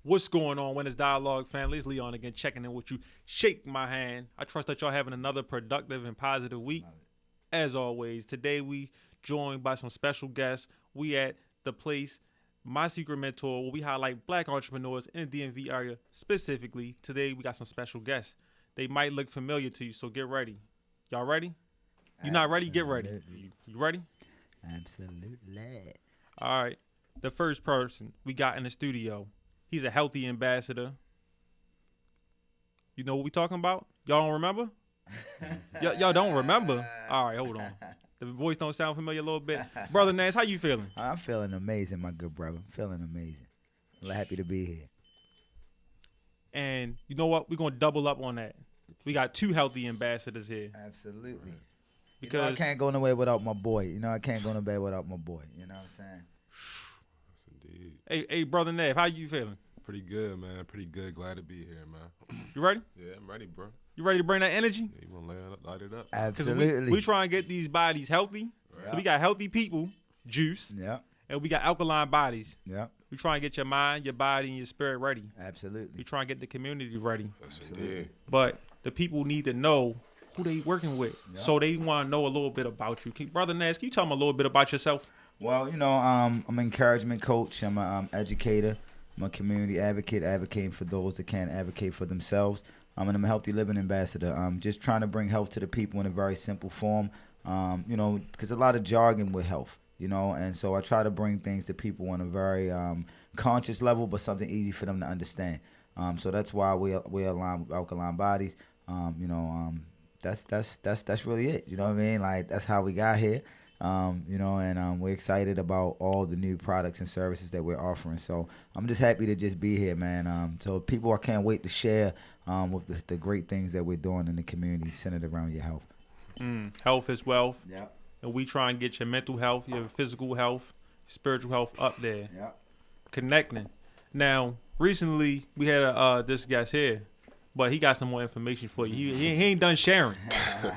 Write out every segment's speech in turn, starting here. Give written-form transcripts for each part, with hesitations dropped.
What's going on, Winners Dialogue family? It's Leon again, checking in with you. Shake my hand. I trust that y'all having another productive and positive week. As always, today we joined by some special guests. We at the place, My Secret Mentor, where we highlight black entrepreneurs in the DMV area. Specifically, today we got some special guests. They might look familiar to you, so get ready. Y'all ready? You not ready? Get ready. You ready? Absolutely. All right. The first person we got in the studio, he's a healthy ambassador. You know what we talking about? Y'all don't remember? Y'all don't remember? All right, hold on. The voice don't sound familiar a little bit. Brother Nance, how you feeling? I'm feeling amazing, my good brother. Feeling amazing. I'm happy to be here. And you know what? We're going to double up on that. We got two healthy ambassadors here. Absolutely. Because I can't go nowhere without my boy. I can't go nowhere without my boy. You know what I'm saying? Hey, Brother Nev, how you feeling? Pretty good, man. Pretty good. Glad to be here, man. You ready? Yeah, I'm ready, bro. You ready to bring that energy? Yeah, you want to light it up? Absolutely. We try and get these bodies healthy. Right. So we got healthy people, juice. Yeah. And we got alkaline bodies. Yeah. We try and get your mind, your body, and your spirit ready. Absolutely. We try and get the community ready. Yes, indeed. But the people need to know who they working with. Yeah. So they want to know a little bit about you. Brother Nance, can you tell them a little bit about yourself? Well, I'm an encouragement coach. I'm an educator. I'm a community advocate, advocating for those that can't advocate for themselves. And I'm a healthy living ambassador. I'm just trying to bring health to the people in a very simple form, because a lot of jargon with health, and so I try to bring things to people on a very conscious level, but something easy for them to understand. So that's why we align with Alkaline Bodies. That's really it. You know what I mean? Like, that's how we got here. And we're excited about all the new products and services that we're offering. So I'm just happy to just be here, man. So people, I can't wait to share with the great things that we're doing in the community centered around your health. Health is wealth. Yeah. And we try and get your mental health, your physical health, spiritual health up there. Yeah. Connecting. Now, recently we had this guest here, but he got some more information for you. He ain't done sharing.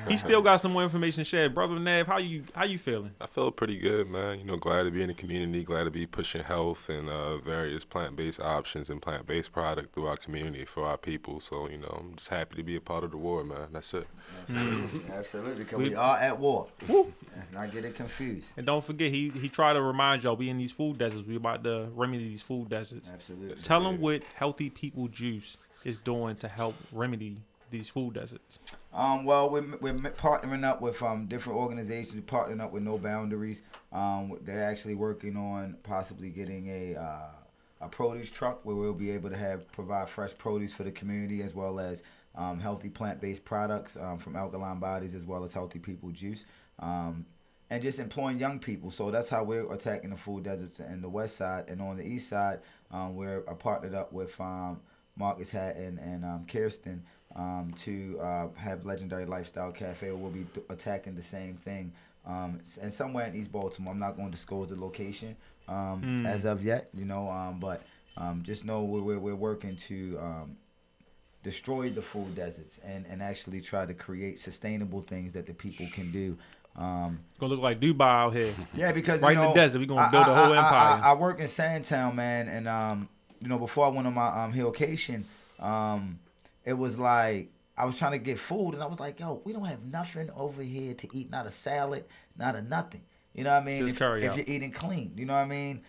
He still got some more information to share. Brother Nav, how you feeling? I feel pretty good, man. Glad to be in the community. Glad to be pushing health and various plant-based options and plant-based product through our community for our people. So, I'm just happy to be a part of the war, man. That's it. Absolutely, because we are at war. Woo. Not get it confused. And don't forget, he tried to remind y'all, we in these food deserts. We about to remedy these food deserts. Absolutely. Tell them what Healthy People Juice is doing to help remedy these food deserts. Well, we're partnering up with different organizations. We're partnering up with No Boundaries. They're actually working on possibly getting a produce truck where we'll be able to provide fresh produce for the community, as well as healthy plant-based products from Alkaline Bodies, as well as Healthy People Juice. And just employing young people. So that's how we're attacking the food deserts in the west side. And on the east side, we're partnered up with Marcus Hatton and Kirsten to have Legendary Lifestyle Cafe. We'll be attacking the same thing. And somewhere in East Baltimore. I'm not going to disclose the location as of yet, but just know we're working to destroy the food deserts and actually try to create sustainable things that the people can do. It's gonna look like Dubai out here. Yeah, because right in the desert, we're gonna build a whole empire. I work in Sandtown, man, and before I went on my hillcation, it was like I was trying to get food, and I was like, yo, we don't have nothing over here to eat, not a salad, not a nothing. You know what I mean? Just if you're eating clean, you know what I mean?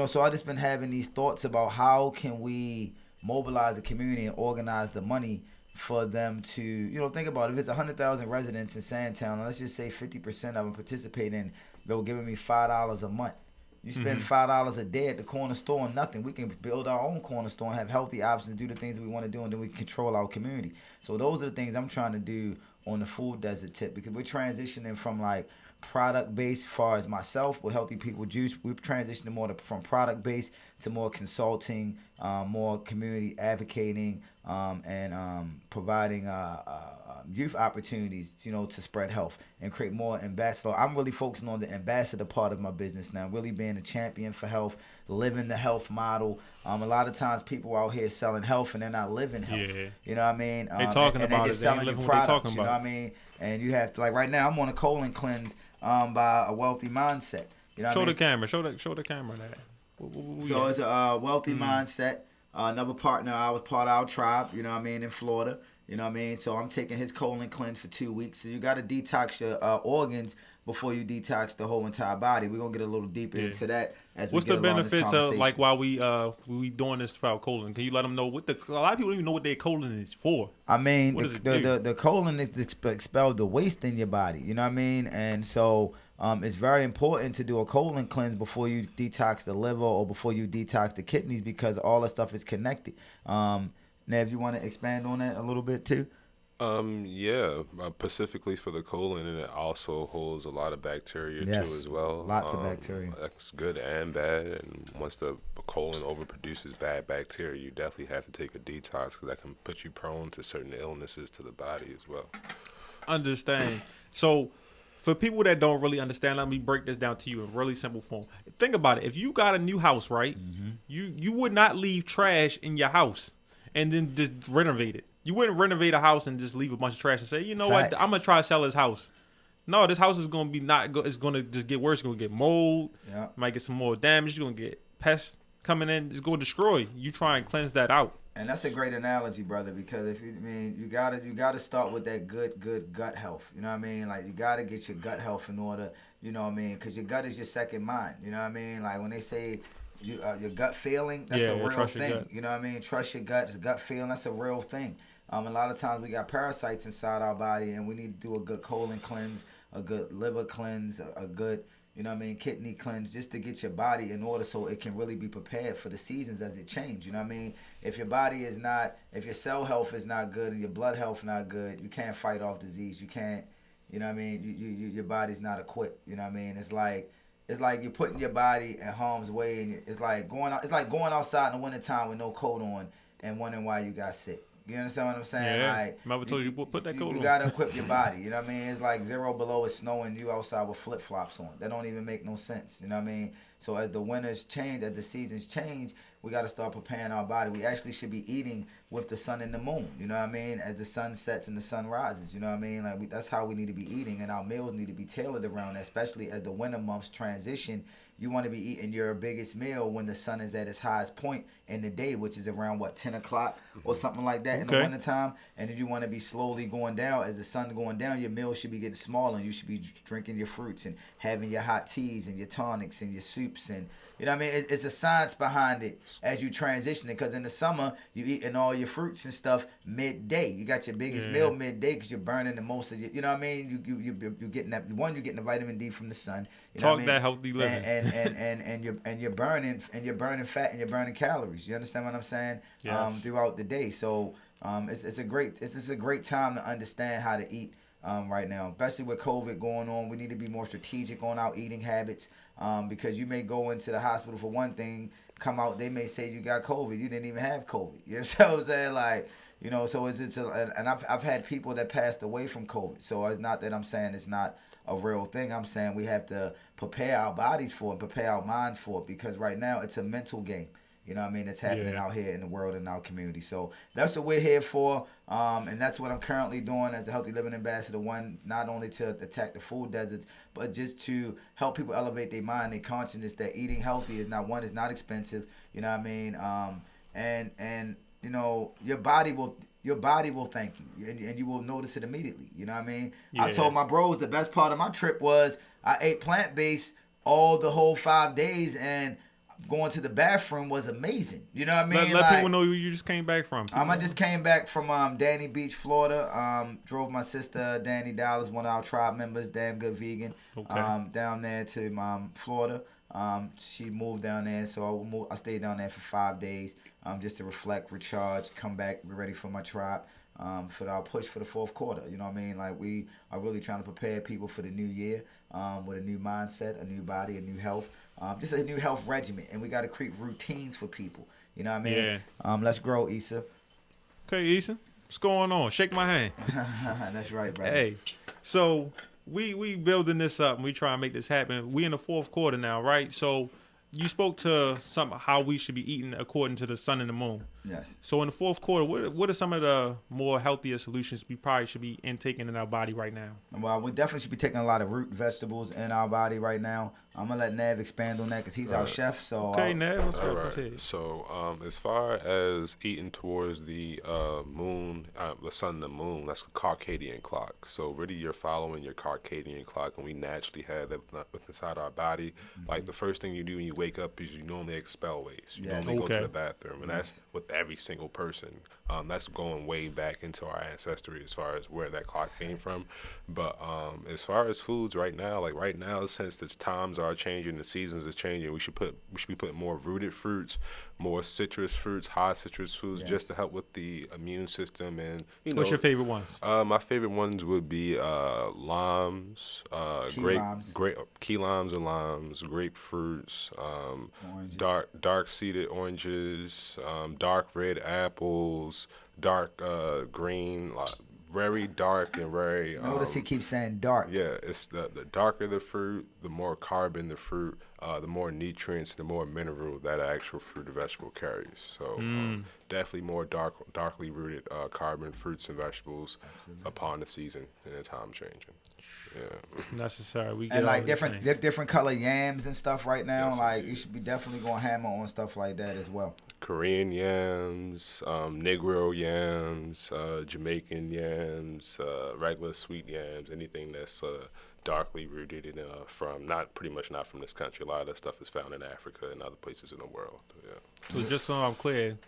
So I just been having these thoughts about how can we mobilize the community and organize the money for them to, think about it. If it's 100,000 residents in Sandtown, and let's just say 50% of them participate in, they're giving me $5 a month. You spend $5 a day at the corner store on nothing. We can build our own corner store and have healthy options, do the things that we want to do, and then we control our community. So those are the things I'm trying to do on the food desert tip, because we're transitioning from like product-based, as far as myself with Healthy People Juice. We're transitioning more from product-based to more consulting, more community advocating, and providing youth opportunities, to spread health and create more ambassador. I'm really focusing on the ambassador part of my business now, really being a champion for health, living the health model. A lot of times people out here selling health and they're not living health. Yeah. You know what I mean? They talking about just it. They ain't selling living you what they products, talking you know about. what I mean? And you have to, like right now, I'm on a colon cleanse by a wealthy mindset. You know what I Show mean? the camera. Show the camera that. So it's a wealthy mindset. Another partner, I was part of our tribe, you know what I mean, in Florida. You know what I mean? So I'm taking his colon cleanse for 2 weeks. So you got to detox your organs before you detox the whole entire body. We're going to get a little deeper into that as What's we get the along this benefits of, conversation. like, while we doing this for our colon? Can you let them know what a lot of people don't even know what their colon is for. I mean, what does it do? the colon is to expel the waste in your body. You know what I mean? And so it's very important to do a colon cleanse before you detox the liver or before you detox the kidneys, because all that stuff is connected. Nev, you want to expand on that a little bit too? Specifically for the colon, and it also holds a lot of bacteria too as well. Lots of bacteria. That's good and bad. And once the colon overproduces bad bacteria, you definitely have to take a detox, because that can put you prone to certain illnesses to the body as well. Understand. So for people that don't really understand, let me break this down to you in really simple form. Think about it. If you got a new house, right, you would not leave trash in your house and then just renovate it. You wouldn't renovate a house and just leave a bunch of trash and say, you know what, I'm going to try to sell this house. No, this house is going to be not good. It's going to just get worse. It's going to get mold. Yeah. Might get some more damage. You're going to get pests coming in. It's going to destroy. You try and cleanse that out. And that's a great analogy, brother, because if you gotta start with that good gut health. You know what I mean? Like, you gotta get your gut health in order. You know what I mean? Because your gut is your second mind. You know what I mean? Like, when they say your gut feeling, that's a real thing. You know what I mean? Trust your gut. It's a gut feeling. That's a real thing. A lot of times we got parasites inside our body, and we need to do a good colon cleanse, a good liver cleanse, a good, you know what I mean, kidney cleanse, just to get your body in order so it can really be prepared for the seasons as it change. You know what I mean? If your body is not, if your cell health is not good and your blood health not good, you can't fight off disease. You can't, you know what I mean? Your body's not equipped. You know what I mean? It's like you're putting your body in harm's way, and it's like going outside in the wintertime with no coat on and wondering why you got sick. You understand what I'm saying? Yeah. Like, Mother told you put that coat on. You gotta equip your body. You know what I mean? It's like 0 below, it's snowing, you outside with flip flops on. That don't even make no sense. You know what I mean? So as the winters change, as the seasons change, we gotta start preparing our body. We actually should be eating with the sun and the moon. You know what I mean? As the sun sets and the sun rises. You know what I mean? Like, that's how we need to be eating, and our meals need to be tailored around that, especially as the winter months transition. You want to be eating your biggest meal when the sun is at its highest point in the day, which is around, 10 o'clock or something like that in the wintertime. And then you want to be slowly going down. As the sun going down, your meal should be getting smaller, and you should be drinking your fruits and having your hot teas and your tonics and your soups. And, you know what I mean? It's a science behind it as you transition it, because in the summer, you eating all your fruits and stuff midday. You got your biggest meal midday because you're burning the most of your, you know what I mean? You're getting that, you're getting the vitamin D from the sun. You know what I mean? That healthy living. And you're burning fat and you're burning calories. You understand what I'm saying? Yes. Throughout the day. So it's a great time to understand how to eat right now, especially with COVID going on. We need to be more strategic on our eating habits, because you may go into the hospital for one thing, come out, they may say you got COVID. You didn't even have COVID. You know what I'm saying? Like, you know, so and I've had people that passed away from COVID. So it's not that I'm saying it's not a real thing. I'm saying we have to prepare our bodies for it, prepare our minds for it, because right now it's a mental game. You know what I mean? It's happening out here in the world, in our community. So that's what we're here for, and that's what I'm currently doing as a Healthy Living Ambassador. One, not only to attack the food deserts, but just to help people elevate their mind, their consciousness, that eating healthy is not expensive. You know what I mean? And you know, your body will thank you, and you will notice it immediately. You know what I mean? Yeah. I told my bros the best part of my trip was I ate plant-based the whole 5 days, and going to the bathroom was amazing. You know what I mean? Let people know you just came back from. I just came back from Danny Beach, Florida. Drove my sister, Danny Dallas, one of our tribe members, damn good vegan, down there to Florida. She moved down there, so I stayed down there for 5 days, just to reflect, recharge, come back, be ready for my tribe, for our push for the fourth quarter. You know what I mean? Like, we are really trying to prepare people for the new year, with a new mindset, a new body, a new health, just a new health regimen, and we got to create routines for people. You know what I mean? Yeah. Let's grow, Issa. Okay, Issa, what's going on? Shake my hand. That's right, brother. Hey, so we building this up, and we trying to make this happen. We in the fourth quarter now, right? So you spoke to how we should be eating according to the sun and the moon. Yes. So in the fourth quarter, what are some of the more healthier solutions we probably should be intaking in our body right now? Well, we definitely should be taking a lot of root vegetables in our body right now. I'm gonna let Nev expand on that because he's our chef. So okay, Nev, what's all up? right. So as far as eating towards the moon, the sun and the moon, that's a circadian clock. So really, you're following your circadian clock, and we naturally have that inside our body. Mm-hmm. Like the first thing you do when you wake up is you normally expel waste. You normally go to the bathroom, and that's with every single person. That's going way back into our ancestry as far as where that clock came from. But as far as foods right now, since the times are changing, the seasons are changing, we should be putting more rooted fruits, more citrus fruits, high citrus foods, just to help with the immune system. And what's your favorite ones? My favorite ones would be limes, key limes and limes, grapefruits, dark seeded oranges, dark red apples, dark green, very dark and very. Notice he keeps saying dark. Yeah, it's the darker the fruit, the more carbon the fruit, the more nutrients, the more mineral that actual fruit or vegetable carries. So definitely more darkly rooted carbon fruits and vegetables upon the season and the time changing. Yeah, necessary. We get and like different color yams and stuff right now. Yes, like you should be definitely going hammer on stuff like that as well. Korean yams, Negro yams, Jamaican yams, regular sweet yams, anything that's darkly rooted in not from this country. A lot of that stuff is found in Africa and other places in the world. Yeah. So just so I'm clear,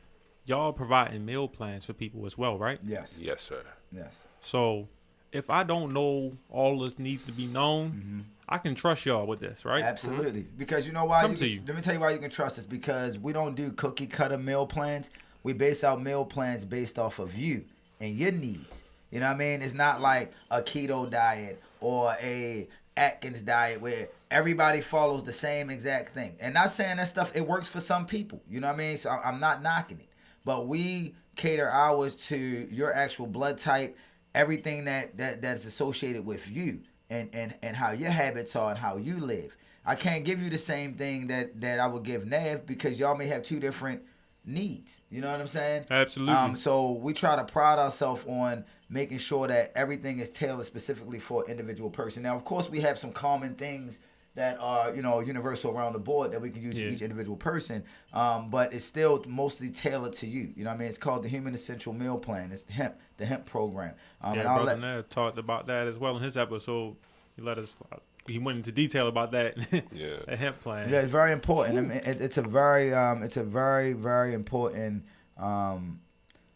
y'all providing meal plans for people as well, right? Yes. Yes, sir. Yes. So if I don't know all this needs to be known, I can trust y'all with this, right? Absolutely. Because you know why? Let me tell you why you can trust us. Because we don't do cookie cutter meal plans. We base our meal plans based off of you and your needs. You know what I mean? It's not like a keto diet or a Atkins diet where everybody follows the same exact thing. And not saying that stuff, it works for some people. You know what I mean? So I'm not knocking it. But we cater ours to your actual blood type, everything that's associated with you and how your habits are and how you live. I can't give you the same thing that I would give Nev because y'all may have two different needs. You know what I'm saying? Absolutely. So we try to pride ourselves on making sure that everything is tailored specifically for an individual person. Now, of course, we have some common things that are, universal around the board that we can use for each individual person. But it's still mostly tailored to you. You know what I mean? It's called the Human Essential Meal Plan. It's the hemp program. And Brother Nev talked about that as well in his episode. He went into detail about that. A hemp plan. Yeah, it's very important. I mean, it's a very, very important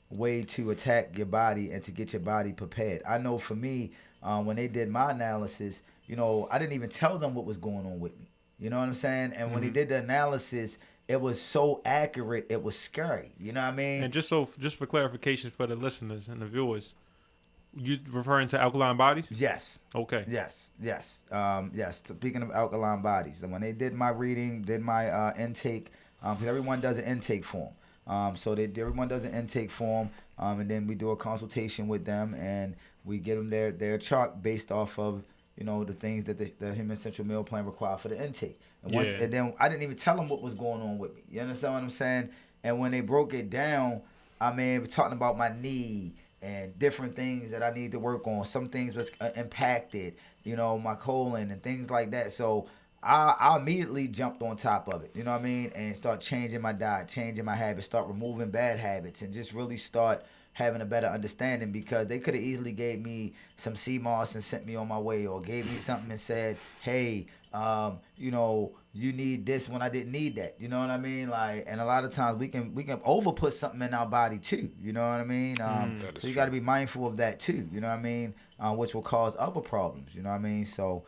way to attack your body and to get your body prepared. I know for me, when they did my analysis, I didn't even tell them what was going on with me. You know what I'm saying? And when they did the analysis, it was so accurate, it was scary. You know what I mean? And just for clarification for the listeners and the viewers, you referring to Alkaline Bodies? Yes. Okay. Yes. Speaking of Alkaline Bodies, when they did my reading, did my intake, because everyone does an intake form. Everyone does an intake form, and then we do a consultation with them, and we get them their chart based off of the things that the Human Essential Meal Plan require for the intake. And then I didn't even tell them what was going on with me. You understand what I'm saying? And when they broke it down, we're talking about my knee and different things that I need to work on. Some things was impacted, my colon and things like that. So I immediately jumped on top of it, you know what I mean? And start changing my diet, changing my habits, start removing bad habits, and just really start having a better understanding, because they could have easily gave me some sea moss and sent me on my way, or gave me something and said, hey, you need this when I didn't need that. You know what I mean? And a lot of times we can over put something in our body too. You know what I mean? So you got to be mindful of that too. You know what I mean? Which will cause other problems. You know what I mean? So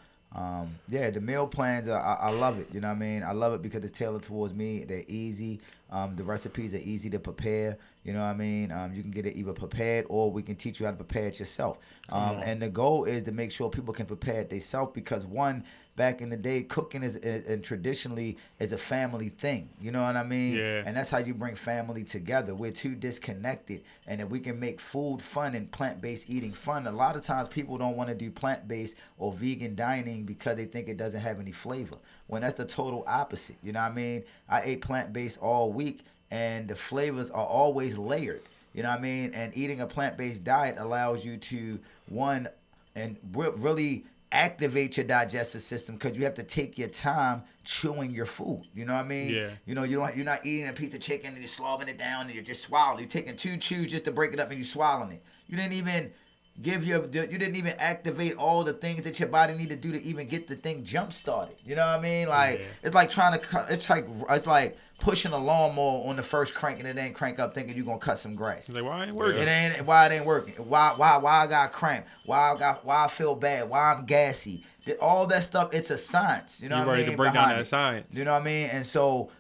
the meal plans, I love it. You know what I mean? I love it because it's tailored towards me. They're easy. The recipes are easy to prepare. You know what I mean? You can get it either prepared, or we can teach you how to prepare it yourself. And the goal is to make sure people can prepare it themselves, because one, back in the day, cooking is and traditionally is a family thing. You know what I mean? Yeah. And that's how you bring family together. We're too disconnected. And if we can make food fun and plant-based eating fun, a lot of times people don't want to do plant-based or vegan dining because they think it doesn't have any flavor. When that's the total opposite. You know what I mean? I ate plant-based all week, and the flavors are always layered. You know what I mean? And eating a plant-based diet allows you to, one, and really activate your digestive system, because you have to take your time chewing your food. You know what I mean? Yeah. You know, you're not eating a piece of chicken and you're slobbing it down and you're just swallowing. You're taking 2 chews just to break it up and you're swallowing it. You didn't even activate all the things that your body need to do to even get the thing jump started. You know what I mean? Like, it's like trying to cut. It's like pushing a lawnmower on the first crank and it ain't crank up, thinking you're gonna cut some grass. It's like, why it ain't working? Why it ain't working? Why I got cramp? Why I feel bad? Why I'm gassy? All that stuff. It's a science. You know what I mean? You're ready to break down that science. You know what I mean? And so,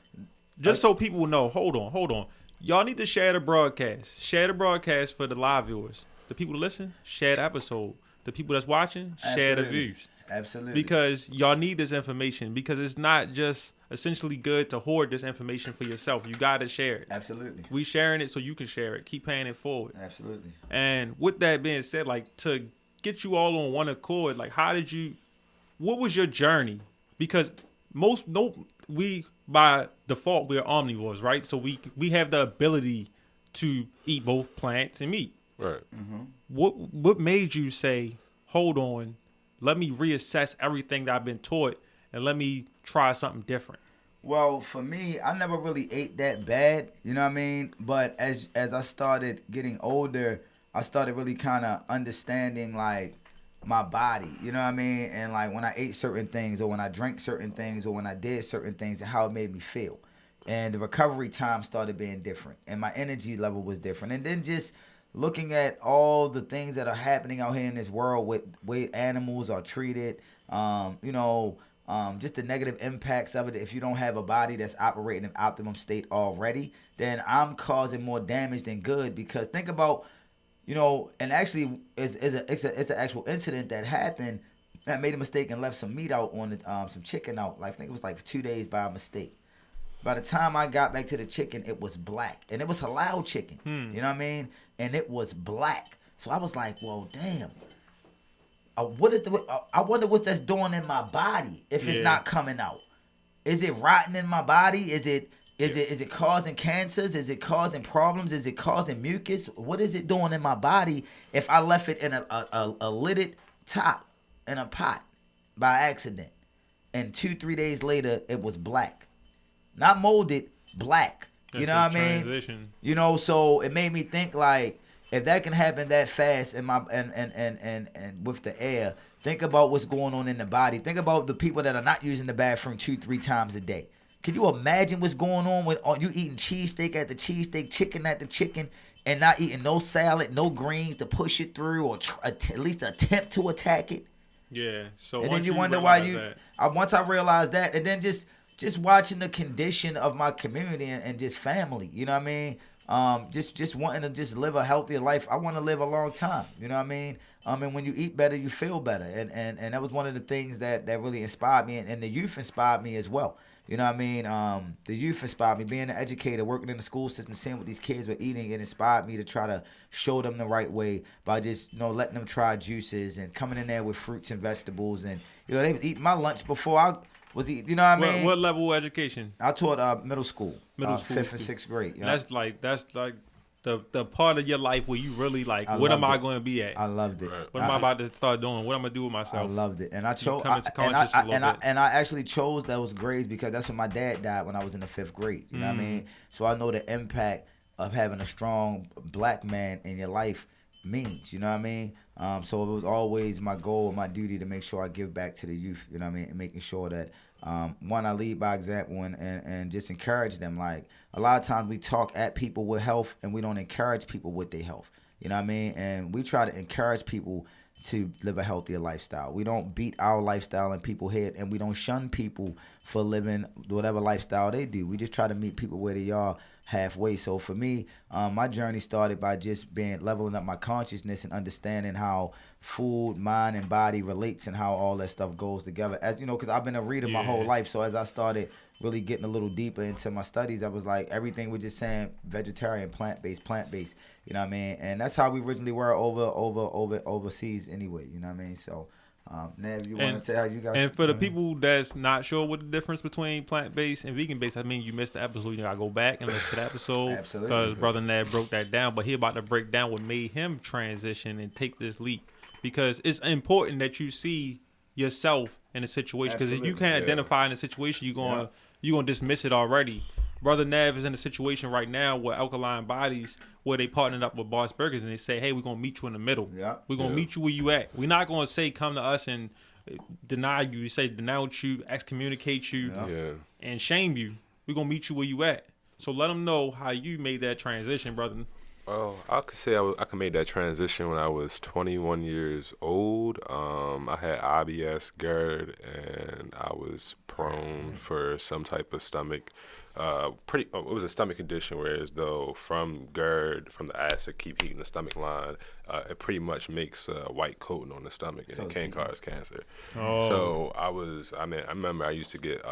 just so people know, hold on. Y'all need to share the broadcast. Share the broadcast for the live viewers. The people that listen, share the episode. The people that's watching, share the views. Absolutely. Because y'all need this information, because it's not just essentially good to hoard this information for yourself. You got to share it. Absolutely. We sharing it so you can share it. Keep paying it forward. Absolutely. And with that being said, like, to get you all on one accord, like, what was your journey? Because we by default, we're omnivores, right? So we have the ability to eat both plants and meat. Right. Mm-hmm. What made you say, hold on, let me reassess everything that I've been taught and let me try something different? Well, for me, I never really ate that bad, you know what I mean? But as I started getting older, I started really kind of understanding, like, my body, you know what I mean? And, like, when I ate certain things, or when I drank certain things, or when I did certain things, and how it made me feel. And the recovery time started being different, and my energy level was different. And then just looking at all the things that are happening out here in this world with way animals are treated, just the negative impacts of it. If you don't have a body that's operating in optimum state already, then I'm causing more damage than good. Because think about, and actually it's an actual incident that happened. I made a mistake and left some meat out on the, some chicken out. Like, I think it was like 2 days by mistake. By the time I got back to the chicken, it was black. And it was halal chicken. You know what I mean? And it was black. So I was like, well, damn. I wonder what that's doing in my body if it's not coming out. Is it rotting in my body? Is it causing cancers? Is it causing problems? Is it causing mucus? What is it doing in my body if I left it in a lidded top in a pot by accident? And 2-3 days later, it was black. Not molded, black. You know what I mean? Transition. So it made me think, like, if that can happen that fast in my and with the air, think about what's going on in the body. Think about the people that are not using the bathroom 2-3 times a day. Can you imagine what's going on with you eating cheesesteak at the cheesesteak, chicken at the chicken, and not eating no salad, no greens to push it through, or at least attempt to attack it? Yeah. So and then you wonder why once I realized that, and then just watching the condition of my community and just family, you know what I mean? Just wanting to just live a healthier life. I want to live a long time, you know what I mean? And when you eat better, you feel better. And that was one of the things that really inspired me, and the youth inspired me as well. You know what I mean? The youth inspired me. Being an educator, working in the school system, seeing what these kids were eating, it inspired me to try to show them the right way by just, letting them try juices and coming in there with fruits and vegetables. And, they was eating my lunch before I was eating, you know what I mean? What level of education? I taught middle school. Middle school. 5th and 6th grade. Yeah. That's like the part of your life where you really like, what am I going to be at? I loved it. What am I about to start doing? What am I going to do with myself? I loved it. And I chose, I actually chose those grades because that's when my dad died, when I was in the 5th grade. You know what I mean? So I know the impact of having a strong black man in your life means, you know what I mean? So it was always my goal and my duty to make sure I give back to the youth, you know what I mean? And making sure that, one, I lead by example and just encourage them. Like, a lot of times we talk at people with health and we don't encourage people with their health, you know what I mean? And we try to encourage people to live a healthier lifestyle. We don't beat our lifestyle in people's head, and we don't shun people for living whatever lifestyle they do. We just try to meet people where they are halfway. So for me, my journey started by just leveling up my consciousness and understanding how food, mind, and body relates and how all that stuff goes together. As you know, because I've been a reader my whole life. So as I started really getting a little deeper into my studies, I was like, everything we're just saying vegetarian, plant-based. You know what I mean? And that's how we originally were overseas anyway. You know what I mean? So, Nev, you want to tell how you guys? And for the people that's not sure what the difference between plant-based and vegan-based, I mean, you missed the episode. You gotta go back and listen to the episode. Absolutely. Because Brother Nev broke that down, but he about to break down what made him transition and take this leap. Because it's important that you see yourself in a situation. Because if you can't identify in a situation, you're gonna dismiss it already. Brother Nev is in a situation right now with Alkaline Bodies where they partnered up with Boss Burgers and they say, hey, we're going to meet you in the middle. Yeah. We're going to meet you where you at. We're not going to say come to us and deny you. We say denounce you, excommunicate you, and shame you. We're going to meet you where you at. So let them know how you made that transition, brother. Well, I could say I could make that transition when I was 21 years old. I had IBS, GERD, and I was prone for some type of stomach. It was a stomach condition, whereas though from GERD, from the acid keep heating the stomach line, it pretty much makes a white coating on the stomach, and it can cause cancer. So I remember I used to get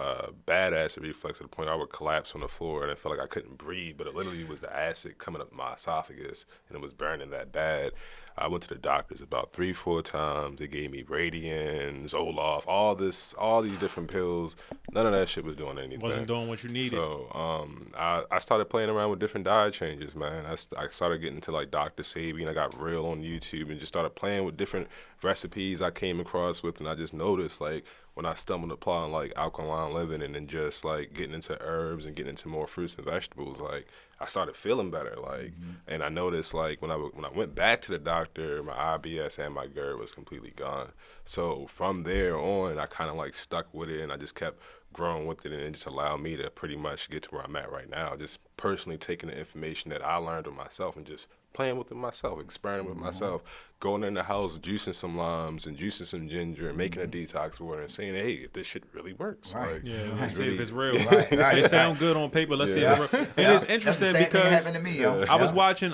bad acid reflux to the point I would collapse on the floor and I felt like I couldn't breathe, but it literally was the acid coming up my esophagus and it was burning that bad. I went to the doctors about 3-4 times. They gave me Radian, Zoloft, all these different pills. None of that shit was doing anything. Wasn't doing what you needed. So I started playing around with different diet changes, man. I started getting into like Dr. Sabi, I got real on YouTube and just started playing with different recipes I came across with, and I just noticed like when I stumbled upon like alkaline living and then just like getting into herbs and getting into more fruits and vegetables, like I started feeling better, like, and I noticed like when I went back to the doctor, my IBS and my GERD was completely gone. So from there on, I kind of like stuck with it, and I just kept growing with it, and it just allowed me to pretty much get to where I'm at right now. Just personally taking the information that I learned with myself and just playing with it myself, experimenting with myself, going in the house, juicing some limes and juicing some ginger and making a detox water and saying, hey, if this shit really works. Right. Like, Let's see if it's real. Right. It sound good on paper. Let's see if it's real. And it's interesting because happened to me, yo. I was watching,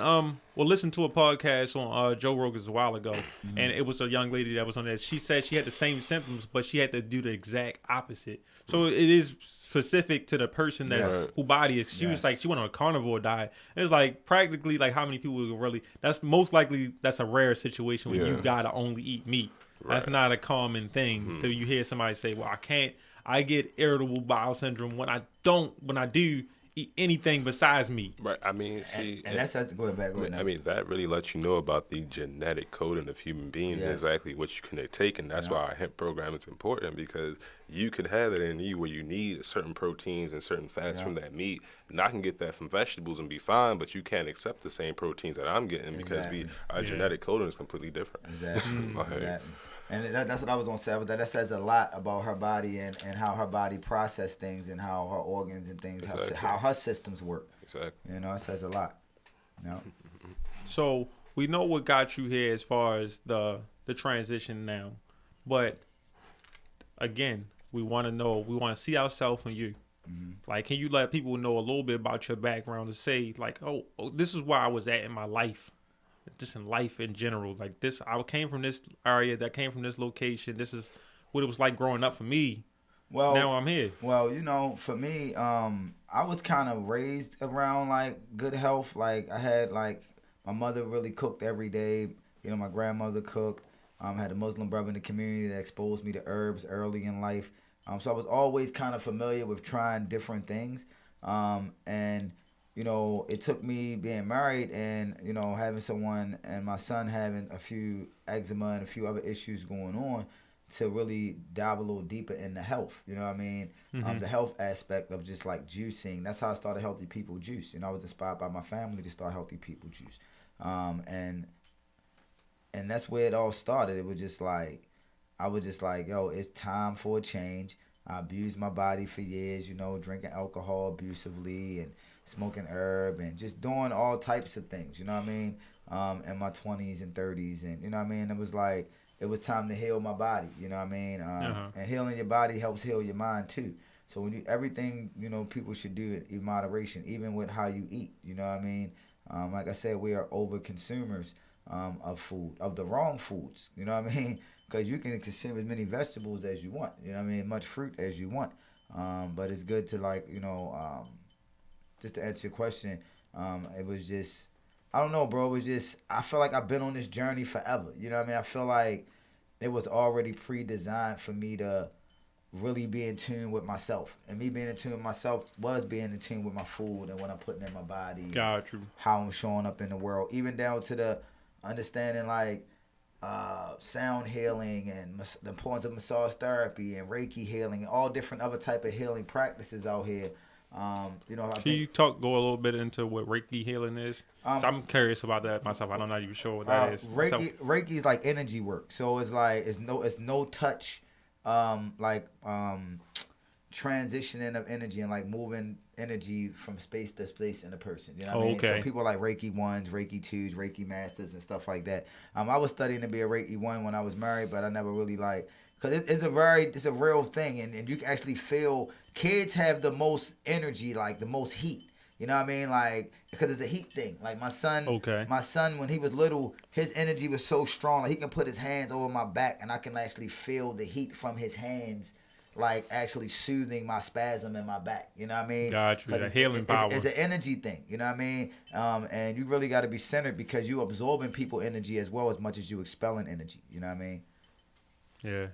listened to a podcast on Joe Rogan's a while ago, and it was a young lady that was on there. She said she had the same symptoms, but she had to do the exact opposite. So it is specific to the person who body is. She was like, she went on a carnivore diet. It was like practically like how many people would really, that's most likely, that's a rare situation when you gotta only eat meat. Right. That's not a common thing. So you hear somebody say, well, I get irritable bowel syndrome when I do eat anything besides meat. Right. I mean, see, and that's go ahead. I mean, that really lets you know about the genetic coding of human beings and exactly what you can take, and that's why our hemp program is important, because you could have it in you where you need certain proteins and certain fats from that meat, and I can get that from vegetables and be fine, but you can't accept the same proteins that I'm getting because our genetic coding is completely different. Exactly. And that's what I was going to say. That says a lot about her body and how her body processes things and how her organs and things, how her systems work. Exactly. You know, it says a lot. You know? So we know what got you here as far as the transition now. But, again, we want to see ourselves in you. Like, can you let people know a little bit about your background to say, like, oh, this is where I was at in my life. Just in life in general, like this, I came from this area, that came from this location. This is what it was like growing up for me. Well, now I'm here. Well, you know, for me, I was kind of raised around like good health. Like I had my mother really cooked every day. You know, my grandmother cooked. I had a Muslim brother in the community that exposed me to herbs early in life. So I was always kind of familiar with trying different things. And you know, it took me being married and, you know, having someone and my son having a few eczema and a few other issues going on to really dive a little deeper into health. You know what I mean? The health aspect of just like juicing. That's how I started Healthy People Juice. You know, I was inspired by my family to start Healthy People Juice. And that's where it all started. It was just like, I was just like, yo, it's time for a change. I abused my body for years, you know, drinking alcohol abusively and smoking herb and just doing all types of things, you know what I mean, in my 20s and 30s. And, you know what I mean, it was like, it was time to heal my body. You know what I mean? And healing your body helps heal your mind too. So when everything, you know, people should do it in moderation, even with how you eat. You know what I mean? Like I said, we are over consumers of food, of the wrong foods. You know what I mean? Because you can consume as many vegetables as you want. You know what I mean? Much fruit as you want. But it's good to, like, you know, just to answer your question, it was just, I don't know, bro. It was just, I feel like I've been on this journey forever. You know what I mean? I feel like it was already pre-designed for me to really be in tune with myself. And me being in tune with myself was being in tune with my food and what I'm putting in my body. Got you. How I'm showing up in the world. Even down to the understanding, like, sound healing and the importance of massage therapy and Reiki healing and all different other type of healing practices out here. You know, Can you go a little bit into what Reiki healing is? So I'm curious about that myself. I don't know you sure what that is. Reiki is like energy work. So it's like it's no touch, transitioning of energy and like moving energy from space to space in a person. You know what I mean? Okay. So people like Reiki 1s, Reiki 2s, Reiki Masters and stuff like that. I was studying to be a Reiki 1 when I was married, but I never really because it's a real thing, and you can actually feel kids have the most energy, like the most heat. You know what I mean? Like, because it's a heat thing. Like my son, when he was little, his energy was so strong. Like he can put his hands over my back, and I can actually feel the heat from his hands, like actually soothing my spasm in my back. You know what I mean? Got you. The healing power. It's an energy thing. You know what I mean? And you really got to be centered because you absorbing people energy as well as much as you expelling energy. You know what I mean? Yeah.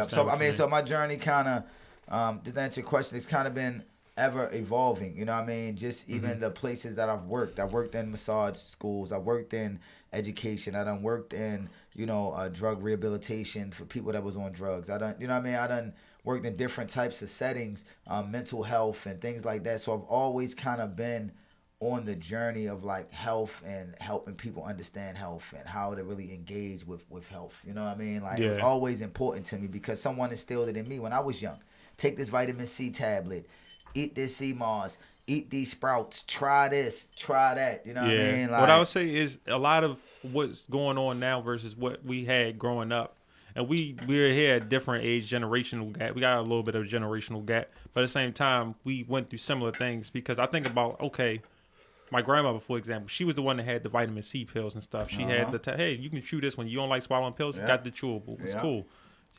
So my journey kind of, to answer your question, it's kind of been ever evolving. You know what I mean? Just even the places that I've worked. I worked in massage schools. I worked in education. I done worked in, you know, drug rehabilitation for people that was on drugs. I done worked in different types of settings, mental health and things like that. So I've always kind of been on the journey of like health and helping people understand health and how to really engage with health. You know what I mean? Like it was always important to me because someone instilled it in me when I was young. Take this vitamin C tablet, eat this sea moss, eat these sprouts, try this, try that. You know what I mean? Like, what I would say is a lot of what's going on now versus what we had growing up. And we're here at different age, generational gap. We got a little bit of a generational gap. But at the same time, we went through similar things because I think about, my grandmother, for example, she was the one that had the vitamin C pills and stuff. She had hey, you can chew this when you don't like swallowing pills. You got the chewable. It's cool.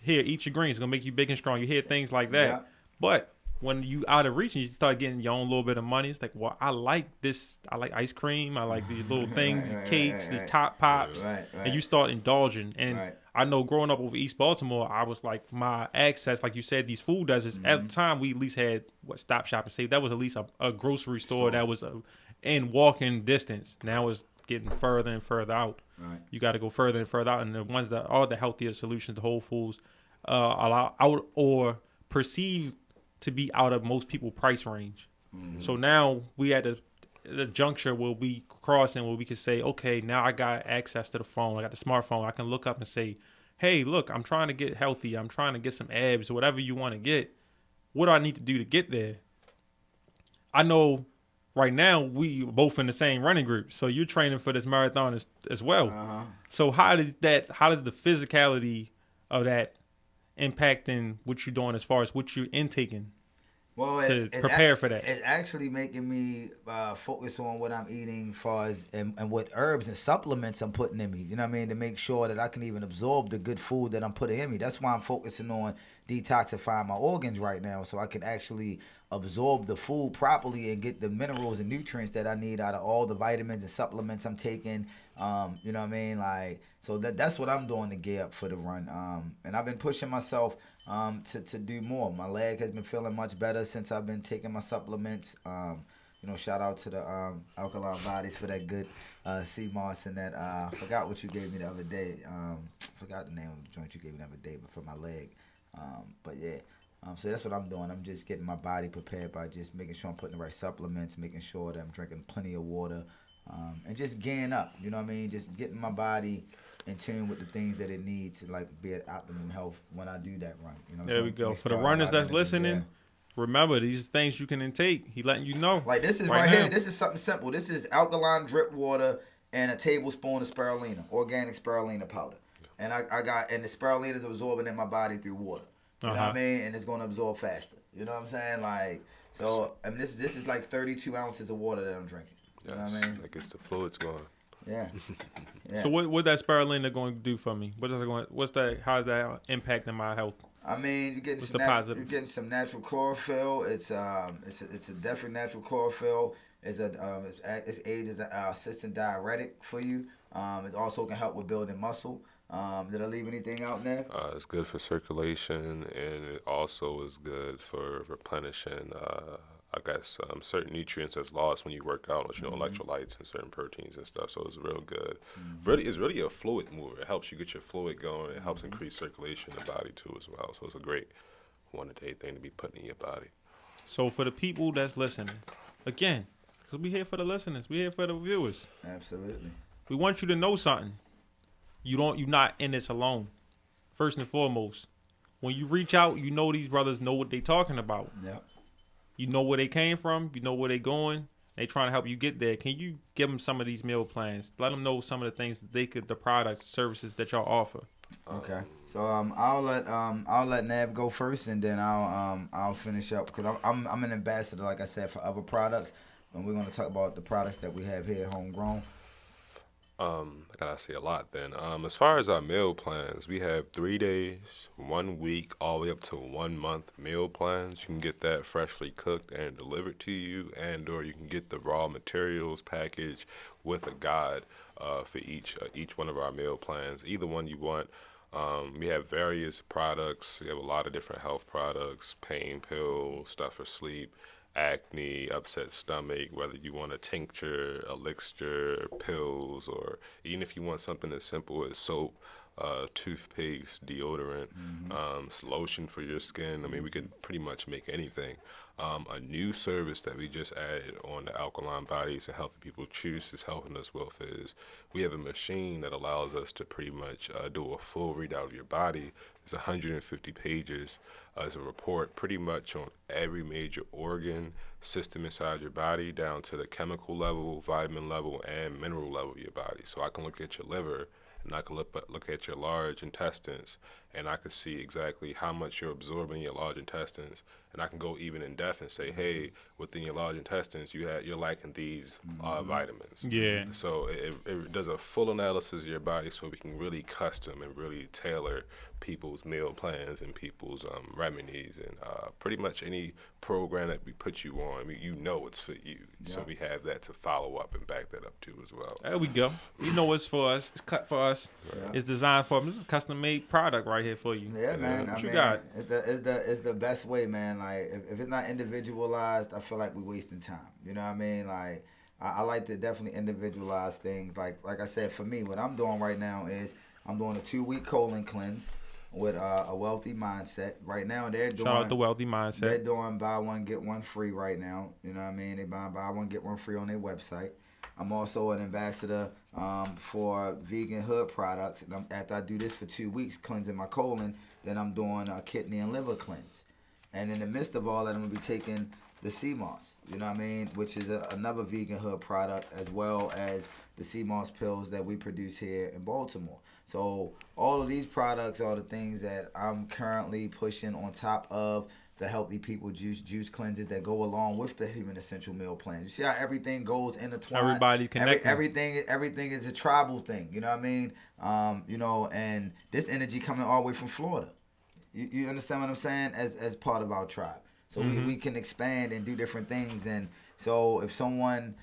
Here, eat your greens. It's going to make you big and strong. You hear things like that. Yeah. But when you out of reach and you start getting your own little bit of money, it's like, well, I like this. I like ice cream. I like these little things, cakes, these top pops. And you start indulging. And I know growing up over East Baltimore, I was like, my access, like you said, these food deserts. At the time, we at least had Stop Shop and Save. That was at least a grocery store that was in walking distance. Now it's getting further and further out. You got to go further and further out. And the ones that are the healthiest solutions, the Whole Foods, are out or perceived to be out of most people's price range. So now we at the juncture where we crossing where we can say, okay, now I got access to the phone. I got the smartphone. I can look up and say, hey, look, I'm trying to get healthy. I'm trying to get some abs or whatever you want to get. What do I need to do to get there? I know right now we both in the same running group. So you're training for this marathon as well. So how does the physicality of that impacting what you're doing as far as what you're intaking to prepare for that? It's actually making me focus on what I'm eating as far as and what herbs and supplements I'm putting in me. You know what I mean? To make sure that I can even absorb the good food that I'm putting in me. That's why I'm focusing on detoxifying my organs right now so I can actually absorb the food properly and get the minerals and nutrients that I need out of all the vitamins and supplements I'm taking. You know what I mean? Like, so that's what I'm doing to gear up for the run. And I've been pushing myself to do more. My leg has been feeling much better since I've been taking my supplements. You know, shout out to the Alkaline Bodies for that good sea moss and that. I forgot what you gave me the other day. Forgot the name of the joint you gave me the other day, but for my leg. But yeah. So that's what I'm doing. I'm just getting my body prepared by just making sure I'm putting the right supplements, making sure that I'm drinking plenty of water, and just gearing up. You know what I mean? Just getting my body in tune with the things that it needs to like be at optimum health when I do that run. You know, there we go. For the runners that's listening, remember these things you can intake. He letting you know. Like this is right here. This is something simple. This is alkaline drip water and a tablespoon of spirulina, organic spirulina powder. and and the spirulina is absorbing in my body through water. You know what I mean? And it's going to absorb faster. You know what I'm saying? Like, so I mean, this is like 32 ounces of water that I'm drinking. You know what I mean? That gets the fluids going. Yeah. So what that spirulina going to do for me? How's that impacting my health? I mean, you're getting some natural chlorophyll. It's a definitely natural chlorophyll. It aids as an assistant diuretic for you. It also can help with building muscle. Did I leave anything out there? It's good for circulation, and it also is good for replenishing, certain nutrients that's lost when you work out, electrolytes and certain proteins and stuff. So it's real good. It's really a fluid mover. It helps you get your fluid going. It helps increase circulation in the body too as well. So it's a great one-a-day thing to be putting in your body. So for the people that's listening, again, because we here for the listeners, we here for the viewers. Absolutely. We want you to know something. You're not in this alone. First and foremost, when you reach out, you know these brothers know what they talking about. Yeah. You know where they came from. You know where they going. They trying to help you get there. Can you give them some of these meal plans? Let them know some of the things that the products, services that y'all offer. Okay. So I'll let Nav go first, and then I'll finish up because I'm an ambassador, like I said, for other products, and we're going to talk about the products that we have here, homegrown. I gotta say a lot then. As far as our meal plans, we have 3 days, 1 week, all the way up to 1 month meal plans. You can get that freshly cooked and delivered to you, or you can get the raw materials package with a guide for each one of our meal plans. Either one you want. We have various products. We have a lot of different health products, pain pills, stuff for sleep, acne, upset stomach, whether you want a tincture, elixir, pills, or even if you want something as simple as soap, toothpaste, deodorant, lotion for your skin. I mean, we could pretty much make anything. A new service that we just added on the Alkaline Bodies and Healthy People Choose is helping us with is we have a machine that allows us to pretty much do a full readout of your body. It's 150 pages as a report pretty much on every major organ, system inside your body, down to the chemical level, vitamin level, and mineral level of your body. So I can look at your liver, and I can look at your large intestines, and I can see exactly how much you're absorbing in your large intestines. And I can go even in depth and say, hey, within your large intestines, you're lacking these vitamins. Yeah. So it does a full analysis of your body so we can really custom and really tailor people's meal plans and people's remedies and pretty much any program that we put you on, I mean, you know it's for you. Yeah. So we have that to follow up and back that up too as well. There we go. You know it's for us. It's cut for us. Yeah. It's designed for us. This is a custom-made product right here for you. Yeah, man. What you got? It's the best way, man. Like, if it's not individualized, I feel like we're wasting time. You know what I mean? Like, I like to definitely individualize things. Like I said, for me, what I'm doing right now is I'm doing a 2-week colon cleanse with a wealthy mindset. Right now, they're doing... Shout out to Wealthy Mindset. They're doing buy one, get one free right now. You know what I mean? They buy one, get one free on their website. I'm also an ambassador for vegan hood products. And after I do this for 2 weeks, cleansing my colon, then I'm doing a kidney and liver cleanse. And in the midst of all that, I'm going to be taking the sea moss, you know what I mean, which is another vegan hood product, as well as the sea moss pills that we produce here in Baltimore. So all of these products are the things that I'm currently pushing on top of the Healthy People juice cleanses that go along with the Human Essential Meal Plan. You see how everything goes intertwined? Everybody connected. Everything is a tribal thing, you know what I mean? And this energy coming all the way from Florida. You understand what I'm saying? As part of our tribe. So we can expand and do different things. And so if someone,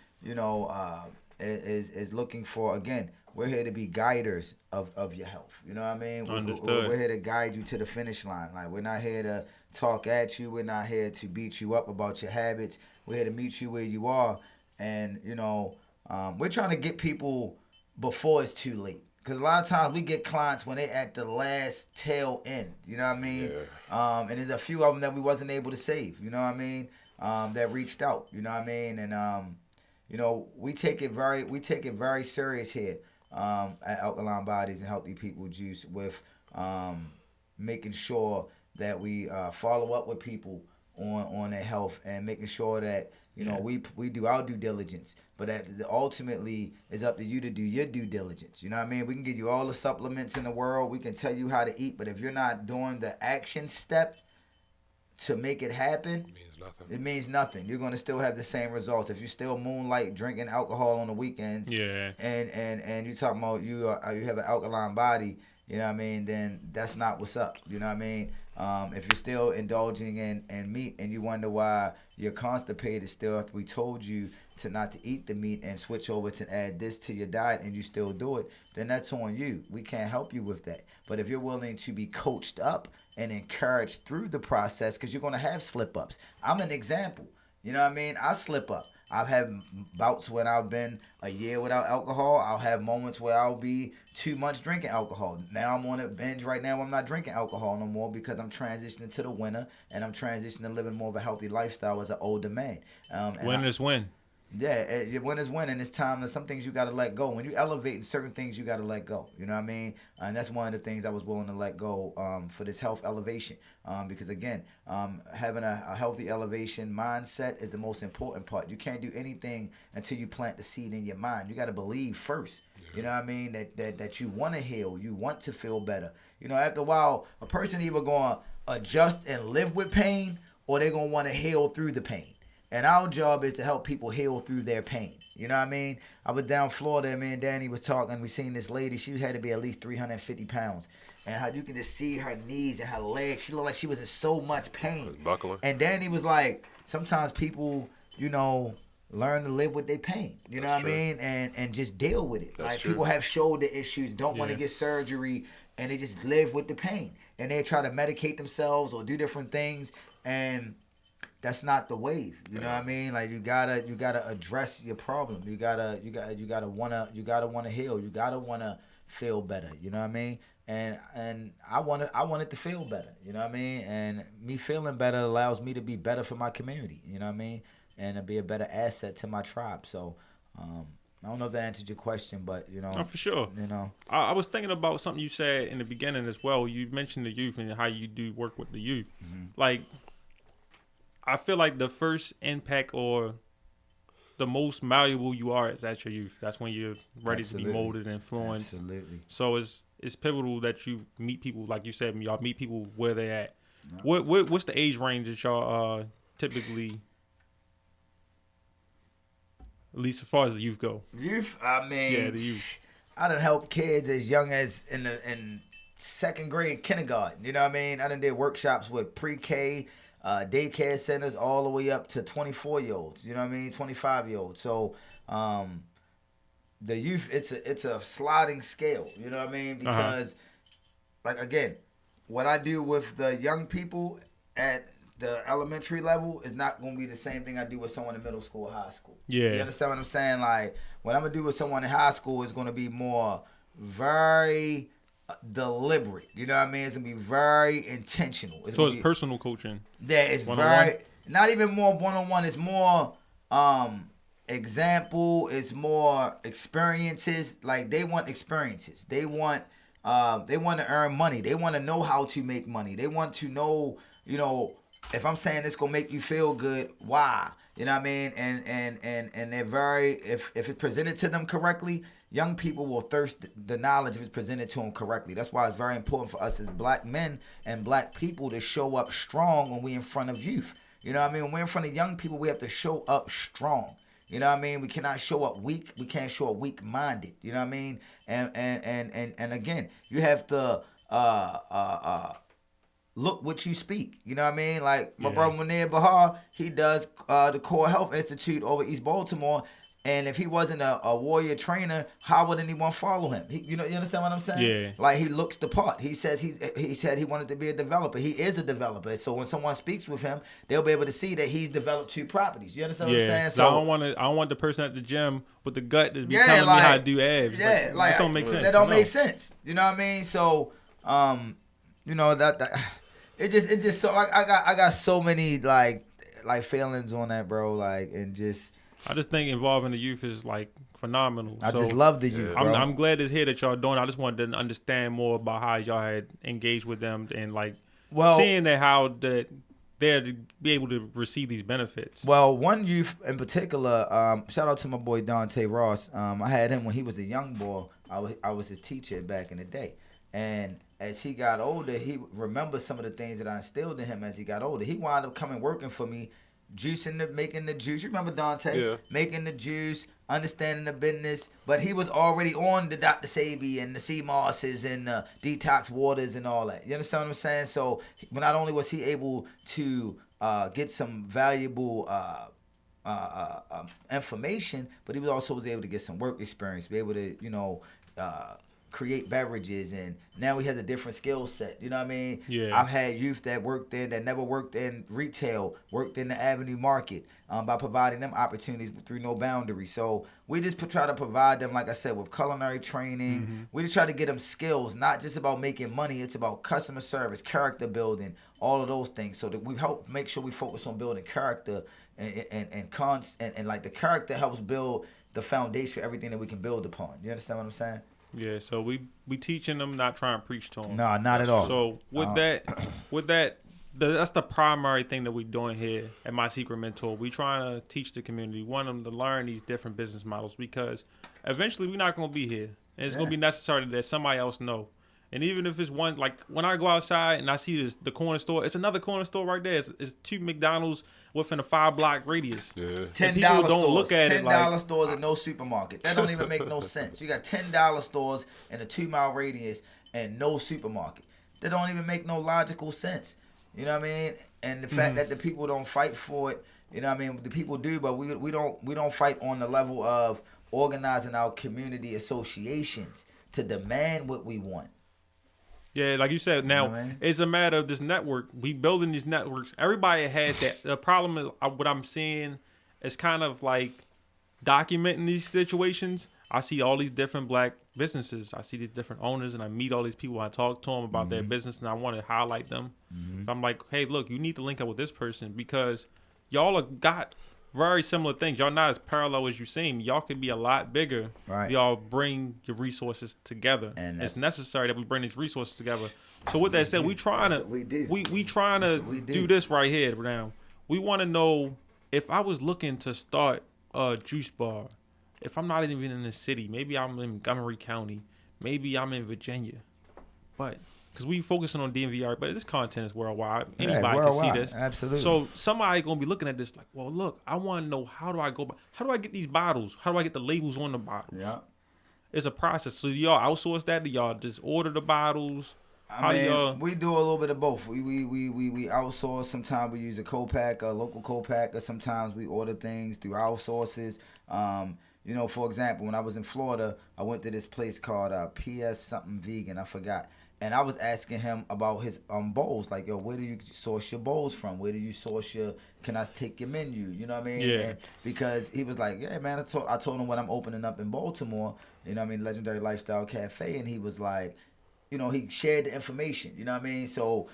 is looking for, again, we're here to be guiders of your health. You know what I mean? Understood. We're here to guide you to the finish line. Like, we're not here to talk at you. We're not here to beat you up about your habits. We're here to meet you where you are. And, we're trying to get people before it's too late. Because a lot of times we get clients when they at the last tail end. You know what I mean? Yeah. And there's a few of them that we wasn't able to save. You know what I mean? That reached out. You know what I mean? And, we take it very serious here at Alkaline Bodies and Healthy People Juice with making sure that we follow up with people on their health and making sure that You know, we do our due diligence, but ultimately it's up to you to do your due diligence. You know what I mean? We can give you all the supplements in the world. We can tell you how to eat, but if you're not doing the action step to make it happen, it means nothing. You're going to still have the same results. If you still moonlight drinking alcohol on the weekends, and you talking about you have an alkaline body, you know what I mean, then that's not what's up. You know what I mean? If you're still indulging in meat and you wonder why you're constipated still after we told you to not to eat the meat and switch over to add this to your diet and you still do it, then that's on you. We can't help you with that. But if you're willing to be coached up and encouraged through the process, because you're going to have slip-ups. I'm an example. You know what I mean? I slip up. I've had bouts when I've been a year without alcohol. I'll have moments where I'll be 2 months drinking alcohol. Now I'm on a binge right now. I'm not drinking alcohol no more because I'm transitioning to the winter and I'm transitioning to living more of a healthy lifestyle as an older man. When is when? Yeah, when is when, and it's time. There's some things you got to let go. When you elevate in certain things, you got to let go. You know what I mean? And that's one of the things I was willing to let go for this health elevation. Because again, having a healthy elevation mindset is the most important part. You can't do anything until you plant the seed in your mind. You got to believe first. You know what I mean? That you want to heal. You want to feel better. You know, after a while, a person either going to adjust and live with pain, or they're going to want to heal through the pain. And our job is to help people heal through their pain. You know what I mean? I was down Florida, and me and Danny was talking. We seen this lady. She had to be at least 350 pounds. And how you can just see her knees and her legs. She looked like she was in so much pain. Buckling. And Danny was like, sometimes people, you know, learn to live with their pain. You know what I mean? And just deal with it. That's like true. People have shoulder issues, don't want to get surgery, and they just live with the pain. And they try to medicate themselves or do different things. And that's not the wave. You know what I mean? Like you gotta address your problem. You gotta wanna heal. You gotta wanna feel better. You know what I mean? And I want it to feel better. You know what I mean? And me feeling better allows me to be better for my community. You know what I mean? And to be a better asset to my tribe. So I don't know if that answered your question, but you know. Oh, for sure. You know. I was thinking about something you said in the beginning as well. You mentioned the youth and how you do work with the youth. Mm-hmm. Like, I feel like the first impact or the most malleable you are is at your youth. That's when you're ready to be molded and influenced. Absolutely. So it's pivotal that you meet people, like you said, y'all meet people where they're at. No. What's the age range that y'all typically, at least as far as the youth go? Youth, I mean, yeah, the youth. I done helped kids as young as in second grade kindergarten. You know what I mean? I done did workshops with pre-K, daycare centers, all the way up to 24-year-olds. You know what I mean? 25-year-olds. So the youth, it's a sliding scale. You know what I mean? Because, like, again, what I do with the young people at the elementary level is not going to be the same thing I do with someone in middle school or high school. Yeah. You understand what I'm saying? Like, what I'm going to do with someone in high school is going to be more very deliberate. You know what I mean? It's going to be very intentional. So it's personal coaching. Yeah, it's one-on-one? very, not even more one-on-one. It's more example. It's more experiences. Like, they want experiences. They want to earn money. They want to know how to make money. They want to know, you know, if I'm saying it's gonna make you feel good, why? You know what I mean? And they're very, if it's presented to them correctly, young people will thirst the knowledge if it's presented to them correctly. That's why it's very important for us as black men and black people to show up strong when we're in front of youth. You know what I mean? When we're in front of young people, we have to show up strong. You know what I mean? We cannot show up weak. We can't show up weak-minded. You know what I mean? And again, you have to look what you speak. You know what I mean? Like my brother Munir Bahar, he does the Core Health Institute over East Baltimore. And if he wasn't a warrior trainer, how would anyone follow him? You understand what I'm saying? Yeah. Like, he looks the part. He said he wanted to be a developer. He is a developer. So when someone speaks with him, they'll be able to see that he's developed 2 properties. You understand what I'm saying? So I don't want the person at the gym with the gut to be telling me how to do abs. Yeah, like, that don't make sense. That don't make sense. You know what I mean? So, you know, that it just so I got so many like feelings on that, bro. Like, and just. I just think involving the youth is like phenomenal. I just love the youth, bro. I'm glad it's here that y'all doing. I just wanted to understand more about how y'all had engaged with them and like seeing that how that there to be able to receive these benefits? Well, one youth in particular, shout out to my boy Dante Ross. I had him when he was a young boy. I was his teacher back in the day. And as he got older, he remembered some of the things that I instilled in him as he got older. He wound up coming working for me, making the juice. You remember Dante? Yeah. Making the juice, understanding the business. But he was already on the Dr. Sabi and the sea mosses and the detox waters and all that. You understand what I'm saying? So not only was he able to get some valuable information, but he was able to get some work experience, be able to, create beverages, and now he has a different skill set. You know what I mean? Yeah. I've had youth that worked there that never worked in retail, worked in the Avenue Market, by providing them opportunities through no boundaries. So we just try to provide them, like I said, with culinary training. Mm-hmm. We just try to get them skills, not just about making money. It's about customer service, character building, all of those things. So that we help make sure we focus on building character and like the character helps build the foundation for everything that we can build upon. You understand what I'm saying? Yeah, so we teaching them, not trying to preach to them. No, not at all. So with that, that's the primary thing that we're doing here at My Secret Mentor. We trying to teach the community, want them to learn these different business models, because eventually we're not going to be here, and it's going to be necessary that somebody else know. And even if it's one, like when I go outside and I see the corner store, it's another corner store right there. It's 2 McDonald's within a 5-block radius. Yeah. $10 stores. Look at $10 stores and no supermarket. That don't even make no sense. You got $10 stores in a 2-mile radius and no supermarket. That don't even make no logical sense. You know what I mean? And the fact that the people don't fight for it, you know what I mean? The people do, but we don't fight on the level of organizing our community associations to demand what we want. Yeah, like you said, now it's a matter of this network. We building these networks. Everybody has that. The problem is what I'm seeing is kind of like documenting these situations. I see all these different black businesses. I see these different owners, and I meet all these people. I talk to them about their business, and I want to highlight them. So I'm like, hey, look, you need to link up with this person because y'all have got very similar things. Y'all not as parallel as you seem. Y'all could be a lot bigger. Right. Y'all bring your resources together. And it's necessary that we bring these resources together. So with that said, we trying to do this right here now. We want to know, if I was looking to start a juice bar, if I'm not even in the city, maybe I'm in Montgomery County, maybe I'm in Virginia, but because we focusing on DMV, but this content is worldwide. Anybody can see this. Absolutely. So somebody gonna be looking at this like, well, look, I want to know how do I get these bottles? How do I get the labels on the bottles? Yeah. It's a process. So do y'all outsource that? Do y'all just order the bottles? We do a little bit of both. We outsource. Sometimes we use a co-pack, a local co-packer. Sometimes we order things through our sources. For example, when I was in Florida, I went to this place called PS something vegan. I forgot. And I was asking him about his bowls, like, yo, where do you source your bowls from? Where do you source can I take your menu? You know what I mean? Yeah. And because he was like, yeah, man, I told him what I'm opening up in Baltimore, you know what I mean, Legendary Lifestyle Cafe, and he was like, he shared the information, you know what I mean? So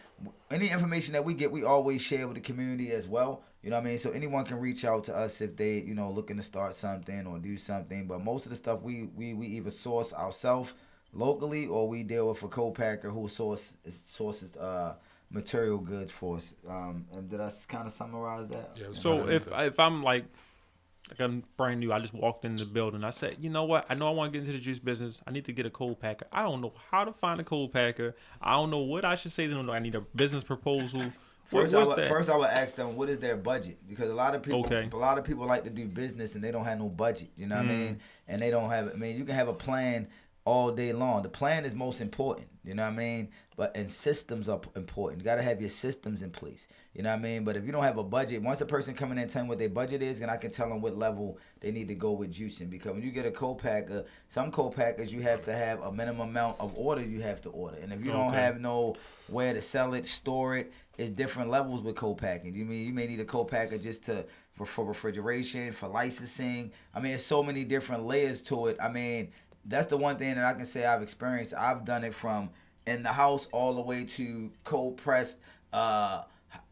any information that we get, we always share with the community as well, you know what I mean? So anyone can reach out to us if they, looking to start something or do something, but most of the stuff we either source ourselves locally, or we deal with a co-packer who sources material goods for us. And did I kind of summarize that? Yeah, so if I'm like I'm brand new, I just walked in the building. I said, you know what? I know I want to get into the juice business. I need to get a co-packer. I don't know how to find a co-packer. I don't know what I should say to them. I need a business proposal. First, I would ask them, what is their budget? Because a lot of people like to do business and they don't have no budget. You know what I mean? And they don't have. I mean, you can have a plan all day long. The plan is most important, you know what I mean? And systems are important. You got to have your systems in place, you know what I mean? But if you don't have a budget, once a person come in and tell me what their budget is, then I can tell them what level they need to go with juicing. Because when you get a co-packer, some co-packers, you have to have a minimum amount of order you have to order. And if you don't have where to sell it, store it, it's different levels with co-packing. You may need a co-packer just for refrigeration, for licensing. I mean, there's so many different layers to it. I mean, that's the one thing that I can say I've experienced. I've done it from in the house all the way to cold pressed,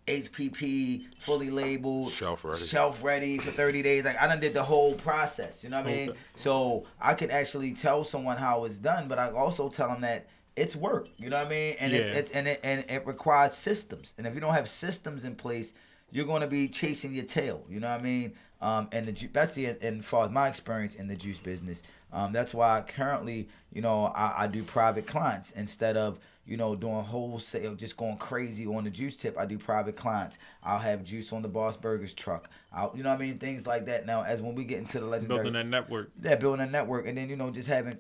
HPP, fully labeled, shelf ready for 30 days. Like I done did the whole process. You know what I mean? So I could actually tell someone how it's done, but I also tell them that it's work. You know what I mean? And it requires systems. And if you don't have systems in place, you're going to be chasing your tail. You know what I mean? And especially in far as my experience in the juice business, that's why currently, I do private clients instead of, doing wholesale, just going crazy on the juice tip. I do private clients. I'll have juice on the Boss Burgers truck. You know what I mean? Things like that. Now, as when we get into the legendary... Building that network. Yeah, building a network. And then, just having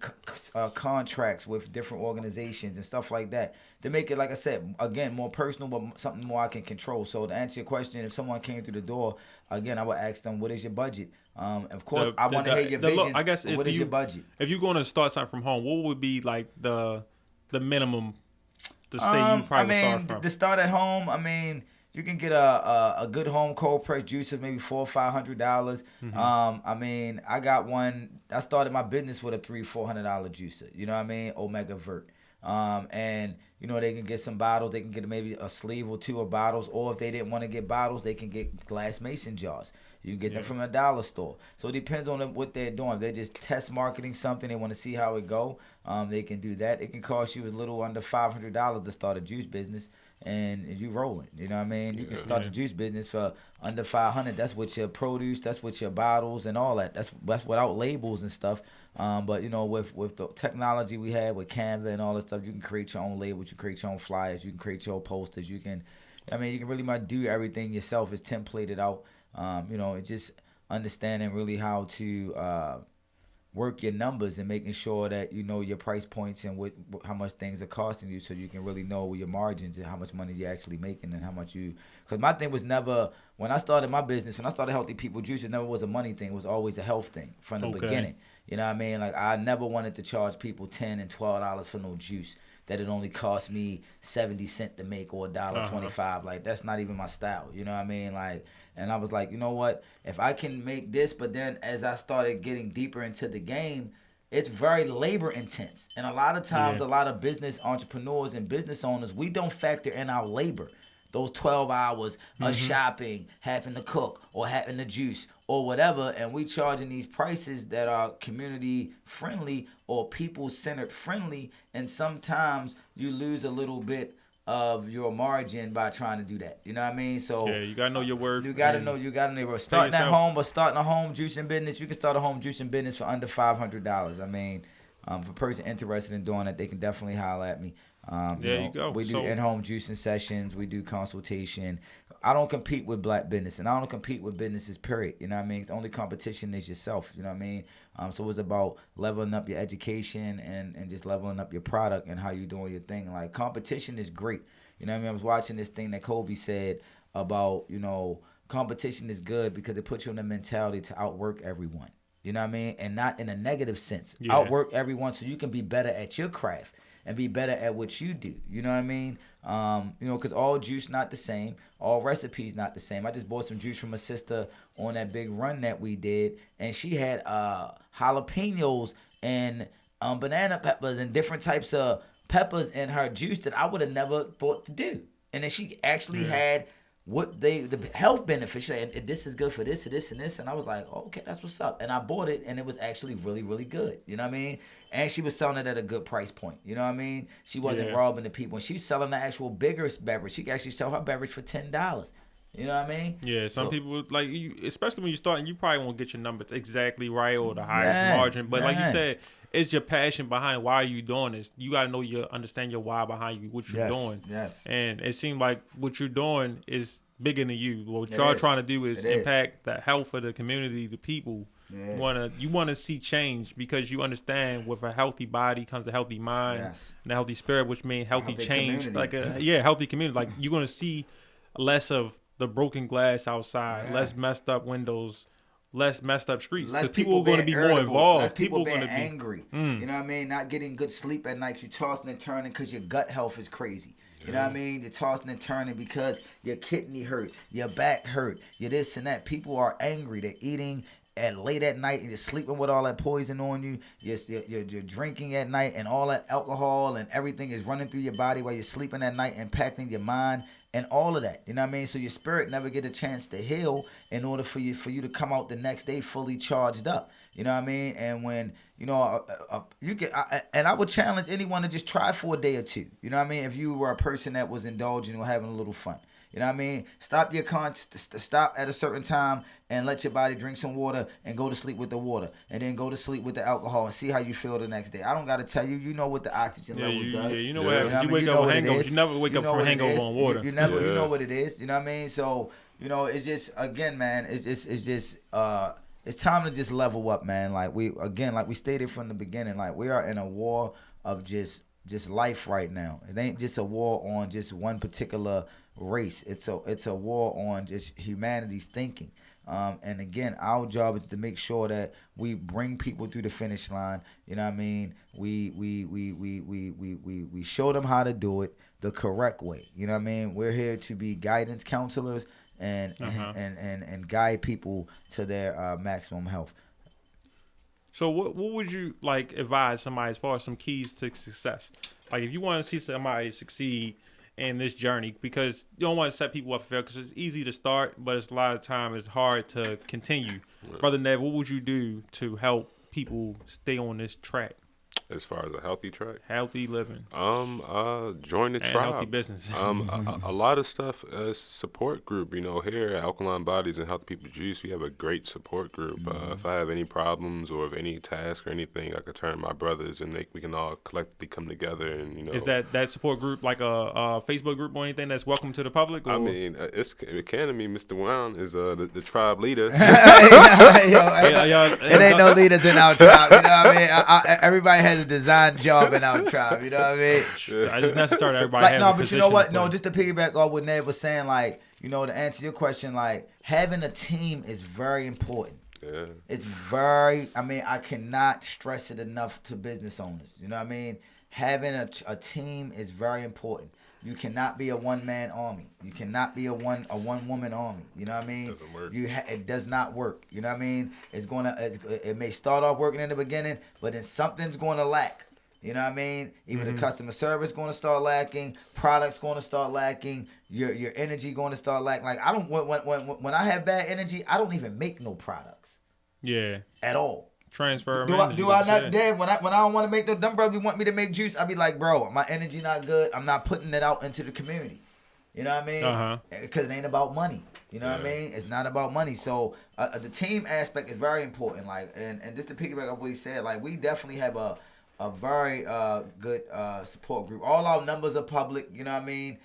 contracts with different organizations and stuff like that to make it, like I said, again, more personal, but something more I can control. So to answer your question, if someone came through the door, again, I would ask them, what is your budget? Of course, I want to hear your vision. I guess what is your budget? If you're going to start something from home, what would be like the minimum to say you probably start from? To start at home, you can get a good home cold press juicer, maybe $400 or $500. Mm-hmm. I got one. I started my business with a $300-$400 juicer. You know what I mean? Omega Vert. And they can get some bottles. They can get maybe a sleeve or two of bottles, or if they didn't want to get bottles, they can get glass mason jars. You can get them from a dollar store. So it depends on what they're doing. If they're just test marketing something, they want to see how it go, they can do that. It can cost you a little under $500 to start a juice business, and you rolling. You know what I mean? You can start a juice business for under $500. That's with your produce. That's with your bottles and all that. That's without labels and stuff. But with the technology we have with Canva and all that stuff, you can create your own labels. You can create your own flyers. You can create your own posters. You can really much do everything yourself. It's templated out. It's just understanding really how to work your numbers and making sure that you know your price points and how much things are costing you, so you can really know your margins and how much money you're actually making and how much you. Because my thing was never, when I started my business, when I started Healthy People Juice, it never was a money thing. It was always a health thing from the beginning. You know what I mean? Like, I never wanted to charge people $10 and $12 for no juice that it only cost me 70 cents to make or $1.25. Like, that's not even my style. You know what I mean? Like, and I was like, you know what? If I can make this, but then as I started getting deeper into the game, it's very labor intense. And a lot of times, a lot of business entrepreneurs and business owners, we don't factor in our labor. Those 12 hours of shopping, having to cook, or having to juice, or whatever, and we charging these prices that are community friendly or people centered friendly, and sometimes you lose a little bit of your margin by trying to do that. You know what I mean? So you gotta know your worth. You gotta know your worth. Starting at home, but starting a home juicing business, you can start a home juicing business for under $500. If a person interested in doing it, they can definitely holler at me. You go. We do in-home juicing sessions. We do consultation. I don't compete with black business, and I don't compete with businesses, period. You know what I mean? The only competition is yourself. You know what I mean? So it's about leveling up your education and just leveling up your product and how you doing your thing. Like, competition is great. You know what I mean? I was watching this thing that Kobe said about, competition is good because it puts you in the mentality to outwork everyone. You know what I mean? And not in a negative sense. Yeah. Outwork everyone so you can be better at your craft and be better at what you do. You know what I mean? Because all juice not the same. All recipes not the same. I just bought some juice from a sister on that big run that we did, and she had jalapenos and banana peppers and different types of peppers in her juice that I would have never thought to do. And then she actually had the health benefits, and this is good for this and this and this, and I was like, okay, that's what's up. And I bought it, and it was actually really, really good. You know what I mean? And she was selling it at a good price point. You know what I mean? She wasn't robbing the people. And she's selling the actual bigger beverage. She can actually sell her beverage for $10. You know what I mean? Yeah, some people, like, you, especially when you're starting, you probably won't get your numbers exactly right or the highest margin. But like you said, it's your passion behind why are you doing this. You got to know understand your why behind what you're doing. Yes. And it seems like what you're doing is bigger than you. What y'all trying to do is impact the health of the community, the people. Yes. You want to see change because you understand with a healthy body comes a healthy mind and a healthy spirit, which means healthy change. Community. Like healthy community. Like, you're going to see less of the broken glass outside, less messed up windows, less messed up streets. Because people are going to be more involved. Less people being angry. You know what I mean? Not getting good sleep at night. You're tossing and turning because your gut health is crazy. You know what I mean? You're tossing and turning because your kidney hurt, your back hurt, your this and that. People are angry. They're eating at late at night and you're sleeping with all that poison on you. You're drinking at night and all that alcohol and everything is running through your body while you're sleeping at night, impacting your mind and all of that. You know what I mean? So your spirit never get a chance to heal in order for you to come out the next day fully charged up. You know what I mean? And when, you know, you can, and I would challenge anyone to just try for a day or two. You know what I mean? If you were a person that was indulging or having a little fun. You know what I mean? Stop at a certain time and let your body drink some water and go to sleep with the water. And then go to sleep with the alcohol and see how you feel the next day. I don't got to tell you. You know what the oxygen level does. Yeah, you know what happens. You wake up with hangovers. You never wake up from a hangover on water. You know what it is. You know what I mean? So, you know, it's just, again, man, it's time to just level up, man. Like we stated from the beginning, like we are in a war of just life right now. It ain't just a war on just one particular race. It's a war on just humanity's thinking. And again, our job is to make sure that we bring people through the finish line. You know what I mean? We show them how to do it the correct way. You know what I mean? We're here to be guidance counselors and guide people to their maximum health. So what would you like advise somebody as far as some keys to success? Like if you want to see somebody succeed in this journey, because you don't want to set people up for failure, because it's easy to start, but it's a lot of time it's hard to continue. Right. Brother Nev, what would you do to help people stay on this track? As far as a healthy track, healthy living, join the and tribe. Healthy business. A lot of stuff. Support group. You know, here at Alkaline Bodies and Healthy People Juice, we have a great support group. If I have any problems or if any task or anything, I could turn to my brothers and we can all collectively come together and, you know. Is that support group like a Facebook group or anything that's welcome to the public? Or? I mean, it can be. Mr. Brown is the tribe leader. It ain't no leaders in our tribe. You know what I mean? Everybody has a design job in our tribe. You know what I mean? I just necessarily everybody like, has no, a but position. You know what? No, just to piggyback off what Ned was saying, like, you know, to answer your question, like, having a team is very important. Yeah. It's very, I mean, I cannot stress it enough to business owners. You know what I mean? Having a team is very important. You cannot be a one-man army. You cannot be a one-woman army. You know what I mean? Doesn't work. It does not work. You know what I mean? It may start off working in the beginning, but then something's going to lack. You know what I mean? Either the customer service going to start lacking, products going to start lacking, your energy going to start lacking. Like when I have bad energy, I don't even make no products. Yeah. At all. Transfer. Do I not dead when I don't want to make no dumb brother want me to make juice? I be like, bro, my energy not good. I'm not putting it out into the community. You know what I mean? Because it ain't about money. You know what I mean? It's not about money. So the team aspect is very important. Like and just to piggyback on what he said, like we definitely have a very good support group. All our numbers are public. You know what I mean?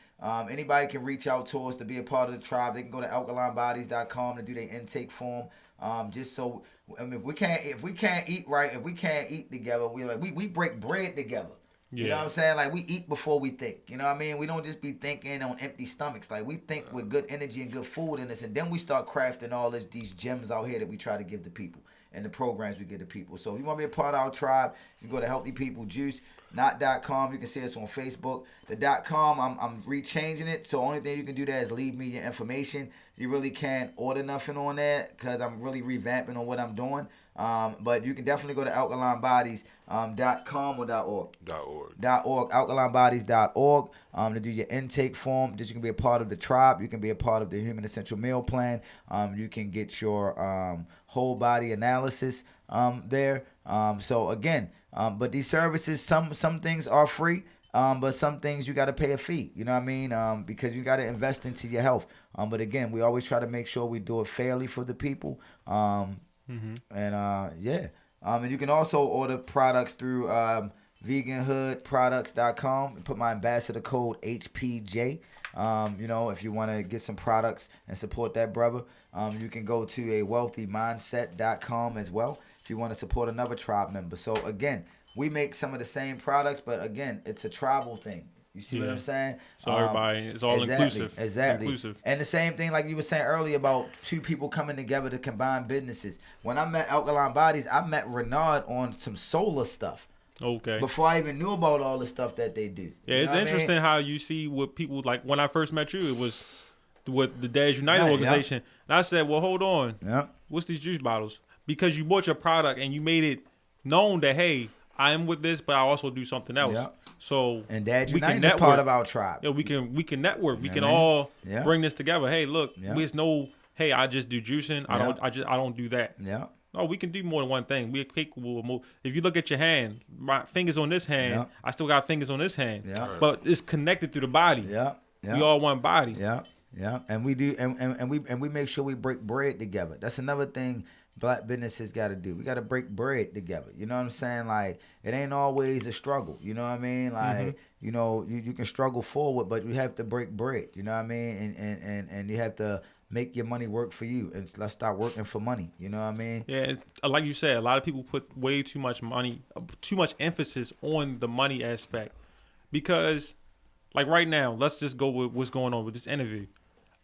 Anybody can reach out to us to be a part of the tribe. They can go to alkalinebodies.com to do their intake form. Just so, I mean, if we can't eat right, if we can't eat together, we break bread together. Yeah. You know what I'm saying? Like we eat before we think. You know what I mean? We don't just be thinking on empty stomachs. Like we think with good energy and good food in us, and then we start crafting all these gems out here that we try to give to people and the programs we give to people. So if you want to be a part of our tribe, you can go to Healthy People Juice. .com. You can see us on Facebook. The .com, I'm rechanging it. So only thing you can do there is leave me your information. You really can't order nothing on that because I'm really revamping on what I'm doing. But you can definitely go to alkalinebodies.com or .org. Alkalinebodies.org to do your intake form. Just you can be a part of the tribe. You can be a part of the Human Essential Meal Plan. You can get your whole body analysis there. So again, but these services, some things are free, but some things you got to pay a fee. You know what I mean? Because you got to invest into your health. But again, we always try to make sure we do it fairly for the people. And you can also order products through veganhoodproducts.com and put my ambassador code HPJ. If you want to get some products and support that brother, you can go to a wealthymindset.com as well if you want to support another tribe member. So again, we make some of the same products, but again, it's a tribal thing. You see what I'm saying? So everybody, it's all inclusive. Exactly. It's inclusive. And the same thing like you were saying earlier about two people coming together to combine businesses. When I met Alkaline Bodies, I met Renard on some solar stuff. Okay. Before I even knew about all the stuff that they do. Yeah, it's interesting how you see what people, like when I first met you, it was with the Dads United organization. Yep. And I said, well, hold on. Yep. What's these juice bottles? Because you bought your product and you made it known that, hey, I am with this, but I also do something else. Yep. So and Dads United is part of our tribe. Yeah, we can network. We can all bring this together. Hey, look, there's no, hey, I just do juicing. I don't do that. Yeah. No, we can do more than one thing. We're capable of more. If you look at your hand, my fingers on this hand, Yeah. I still got fingers on this hand. Yeah. Right. But it's connected through the body. Yeah. Yeah. We all one body. Yeah, yeah, and we do, and we make sure we break bread together. That's another thing Black businesses got to do. We got to break bread together. You know what I'm saying? Like, it ain't always a struggle. You know what I mean? Like, you know, you can struggle forward, but you have to break bread. You know what I mean? And you have to make your money work for you, and let's start working for money. You know what I mean? Yeah, like you said, a lot of people put way too much money, too much emphasis on the money aspect, because, like right now, let's just go with what's going on with this interview.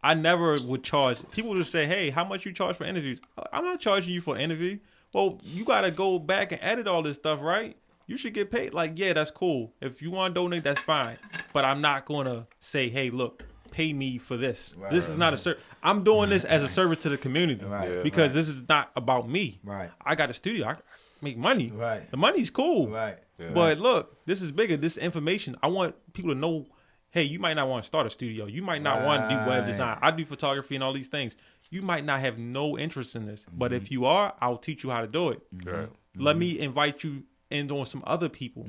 I never would charge. People just say, "Hey, how much you charge for interviews?" I'm not charging you for an interview. Well, you gotta go back and edit all this stuff, right? You should get paid. Like, yeah, that's cool. If you want to donate, that's fine. But I'm not gonna say, "Hey, look, pay me for this." Right, this is not a service. I'm doing this as a service to the community, Right, Yeah. because this is not about me. Right. I got a studio. I make money. Right. The money's cool. Right. Yeah. But look, this is bigger. This information. I want people to know, hey, you might not want to start a studio. You might not want to do web Right. design. I do photography and all these things. You might not have no interest in this. But if you are, I'll teach you how to do it. Right. Let me invite you in on some other people.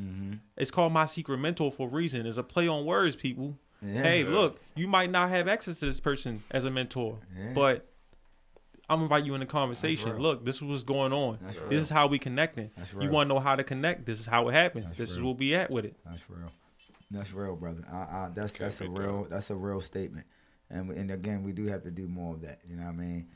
It's called My Secret Mentor for a reason. It's a play on words, people. Yeah. Hey, look, you might not have access to this person as a mentor, Yeah. but I'm gonna invite you in a conversation. real. Look, this is what's going on. That's This real. is how we connecting. That's You real. want to know how to connect? This is how it happens. That's this is real. where we at with it. That's real. That's real, brother. That's a be real done. that's a real statement. And again, we do have to do more of that. You know what I mean?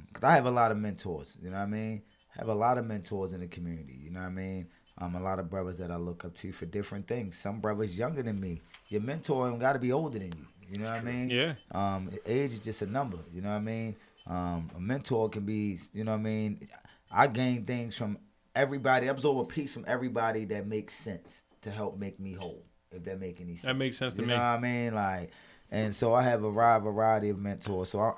Because I have a lot of mentors. You know what I mean? I have a lot of mentors in the community. You know what I mean? A lot of brothers that I look up to for different things. Some brothers younger than me. Your mentor ain't got to be older than you. You know what I mean? Yeah. Age is just a number. You know what I mean? A mentor can be. You know what I mean? I gain things from everybody. I absorb a piece from everybody that makes sense to help make me whole. If that make any sense. That makes sense to You me. know what I mean? Like, and so I have a wide variety of mentors. So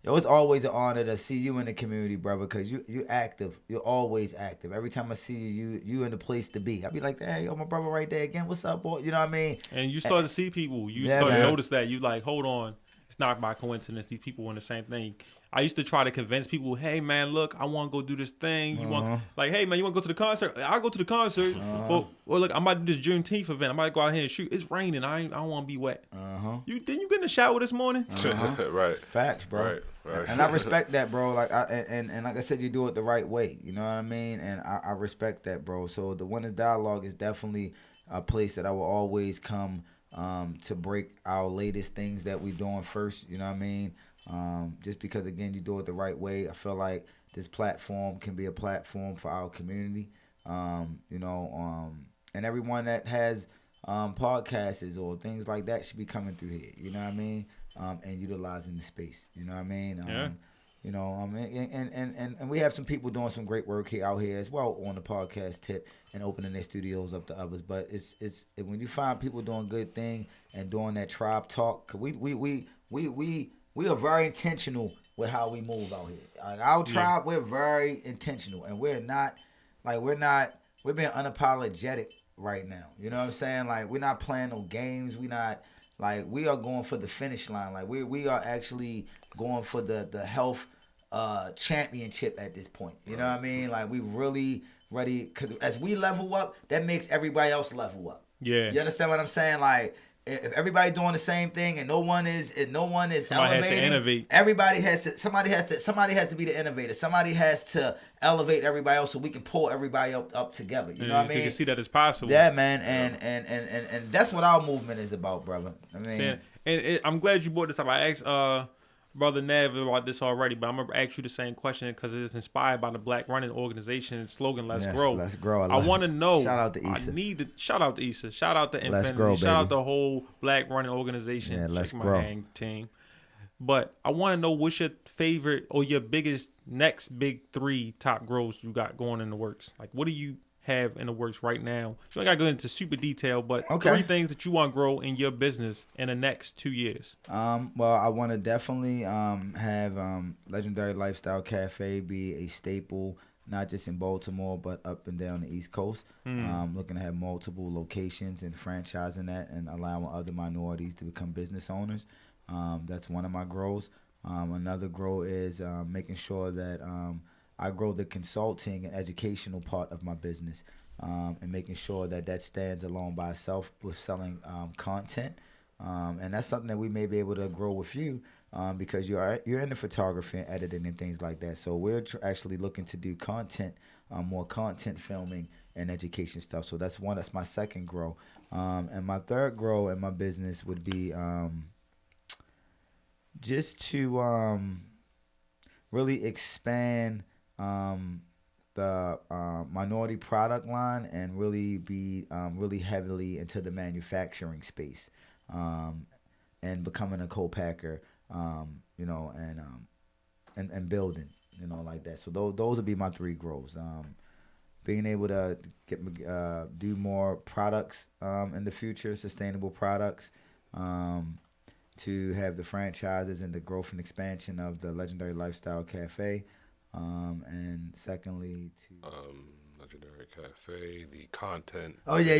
it was always an honor to see you in the community, brother, because you active. You're always active. Every time I see you in the place to be. I be like, hey, yo, my brother right there again. What's up, boy? You know what I mean? And you start to see people. You Yeah, start to man. notice that. You like, hold on. It's not by coincidence. These people want the same thing. I used to try to convince people, hey, man, look, I want to go do this thing. You want, like, hey, man, you want to go to the concert? I'll go to the concert. Well, look, I'm about to do this Juneteenth event. I'm about to go out here and shoot. It's raining. I don't want to be wet. Didn't you get in the shower this morning? Right. Facts, bro. Right. And I respect that, bro. Like and like I said, you do it the right way. You know what I mean? And I respect that, bro. So the Winners Dialogue is definitely a place that I will always come to break our latest things that we doing first. You know what I mean? Just because again, you do it the right way. I feel like this platform can be a platform for our community. And everyone that has podcasts or things like that should be coming through here. You know what I mean? And utilizing the space. You know what I mean? Yeah. And we have some people doing some great work out here as well on the podcast tip and opening their studios up to others. But it's when you find people doing good thing and doing that tribe talk, 'cause we are very intentional with how we move out here. Like our tribe, we're very intentional, and we're being unapologetic right now. You know what I'm saying? Like we're not playing no games. We are going for the finish line. Like we are actually going for the health championship at this point. You know what I mean? Like we really ready. 'Cause as we level up, that makes everybody else level up. Yeah. You understand what I'm saying? Like if everybody's doing the same thing and no one is Somebody has to elevating, innovate. somebody has to be the innovator. Somebody has to elevate everybody else so we can pull everybody up together. You know what I mean? You can see that it's possible. Yeah, man, and that's what our movement is about, brother. I mean, I'm glad you brought this up. I asked Brother Nev about this already, but I'm gonna ask you the same question because it is inspired by the Black Running Organization slogan "Let's Yes, Grow." let's grow. I want to know. Shout out to Issa. Shout out to Issa. Shout out to Infinity. grow, Shout out baby. the whole Black Running Organization. Yeah, let's Shake grow. My hand team. But I want to know what's your favorite or your biggest next big 3 top grows you got going in the works. Like, what do you have in the works right now? You don't got to go into super detail, but Okay. 3 things that you want to grow in your business in the next 2 years. Well, I want to definitely have Legendary Lifestyle Cafe be a staple, not just in Baltimore, but up and down the East Coast. Looking to have multiple locations and franchising that and allowing other minorities to become business owners. That's one of my goals. Another goal is making sure that I grow the consulting and educational part of my business, and making sure that stands alone by itself with selling content. And that's something that we may be able to grow with you, because you're into photography and editing and things like that. So we're actually looking to do content, more content filming and education stuff. So that's my second grow. And my third grow in my business would be just to really expand the minority product line and really be really heavily into the manufacturing space, and becoming a co-packer, and building, like that. So those would be my three grows. Being able to do more products in the future, sustainable products, to have the franchises and the growth and expansion of the Legendary Lifestyle Cafe, and secondly to Legendary Cafe, the content. Oh yeah.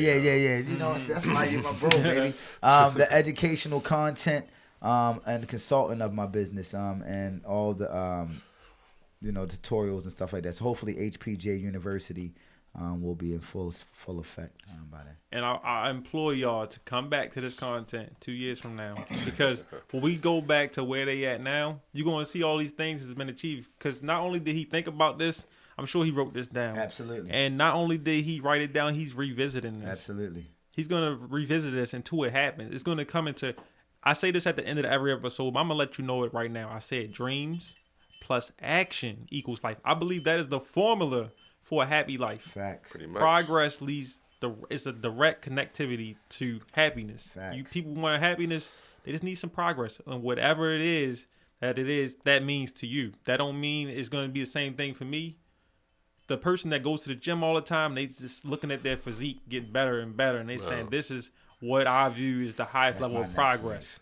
That's why you're my bro, baby. The educational content, and the consultant of my business, and all the tutorials and stuff like that. So hopefully HPJ University will be in full effect by then. And I implore y'all to come back to this content 2 years from now, because when we go back to where they at now, you're going to see all these things that's been achieved. Because not only did he think about this, I'm sure he wrote this down. Absolutely. And not only did he write it down, he's revisiting this. Absolutely. He's going to revisit this until it happens. It's going to come into, I say this at the end of every episode, but I'm going to let you know it right now. I said dreams plus action equals life. I believe that is the formula for a happy life. Facts. Pretty much. Progress leads it's a direct connectivity to happiness. Facts. You people want happiness, they just need some progress. And whatever it is, that means to you. That don't mean it's going to be the same thing for me. The person that goes to the gym all the time, they just looking at their physique getting better and better, and they saying this is what I view is the highest level of progress.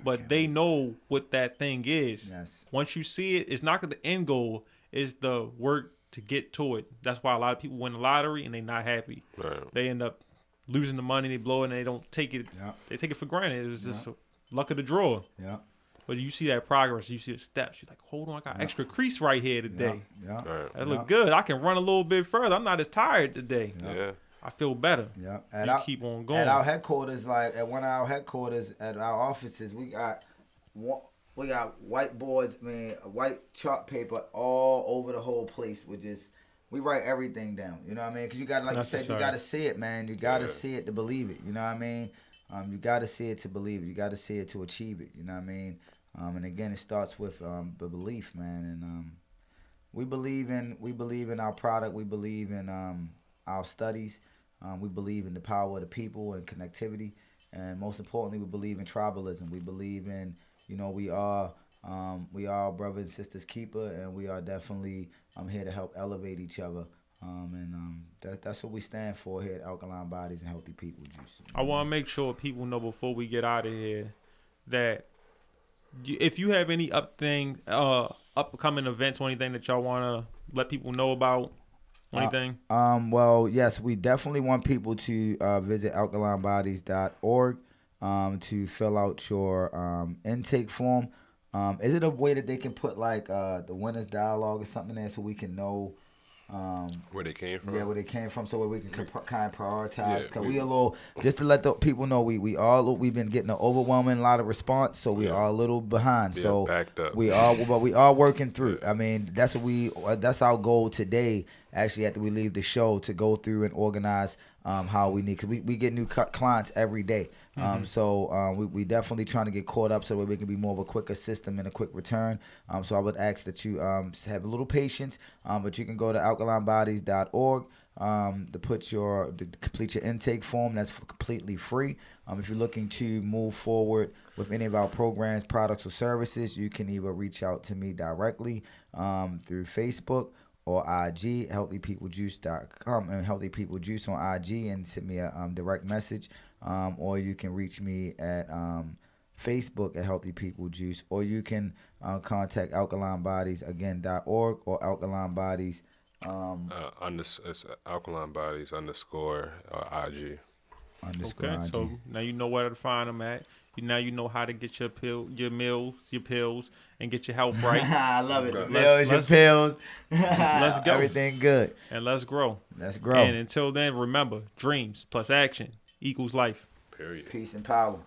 But they know what that thing is. Yes. Once you see it, it's not the end goal, it's the work to get to it. That's why a lot of people win the lottery and they're not happy. Right. They end up losing the money, they blow it, and they don't take it. Yep. They take it for granted. It was just luck of the draw. Yeah. But you see that progress, you see the steps. You're like, hold on, I got extra crease right here today. Yeah. Right. That look good. I can run a little bit further. I'm not as tired today. Yeah. I feel better. Yeah. Keep on going. At our headquarters, at one of our headquarters, at our offices, we got whiteboards, white chart paper all over the whole place. We write everything down. You know what I mean? Because you got, like you said, you got to see it, man. You got to see it to believe it. You know what I mean? You got to see it to believe it. You got to see it to achieve it. You know what I mean? And again, it starts with the belief, man. And we believe in our product. We believe in our studies. We believe in the power of the people and connectivity. And most importantly, we believe in tribalism. We believe in, we are brothers and sisters keeper, and we are definitely here to help elevate each other. That's what we stand for here at Alkaline Bodies and Healthy People Juice. I want to make sure people know before we get out of here that if you have any upcoming events or anything that y'all want to let people know about, anything? Well, yes, we definitely want people to visit alkalinebodies.org to fill out your intake form. Is it a way that they can put the winner's dialogue or something there so we can know where they came from? Yeah, where they came from, so we can kind of prioritize. Cause we a little, just to let the people know, we've been getting an overwhelming lot of response, so we are a little behind. So backed up. But we are working through. I mean, that's our goal today. Actually, after we leave the show, to go through and organize how we need, because we get new clients every day. So we definitely trying to get caught up so that we can be more of a quicker system and a quick return. So I would ask that you have a little patience, but you can go to alkalinebodies.org to complete your intake form. That's completely free. If you're looking to move forward with any of our programs, products, or services, you can either reach out to me directly through Facebook or IG, healthypeoplejuice.com, and Healthy People Juice on IG, and send me a direct message. Or you can reach me at Facebook at Healthy People Juice, or you can contact Alkaline Bodies again.org or Alkaline Bodies. It's Alkaline Bodies _ IG. _IG. So now you know where to find them at. Now you know how to get your pills, and get your health right. I love it. Let's Your pills. Let's go. Everything good. And let's grow. Let's grow. And until then, remember, dreams plus action equals life. Period. Peace and power.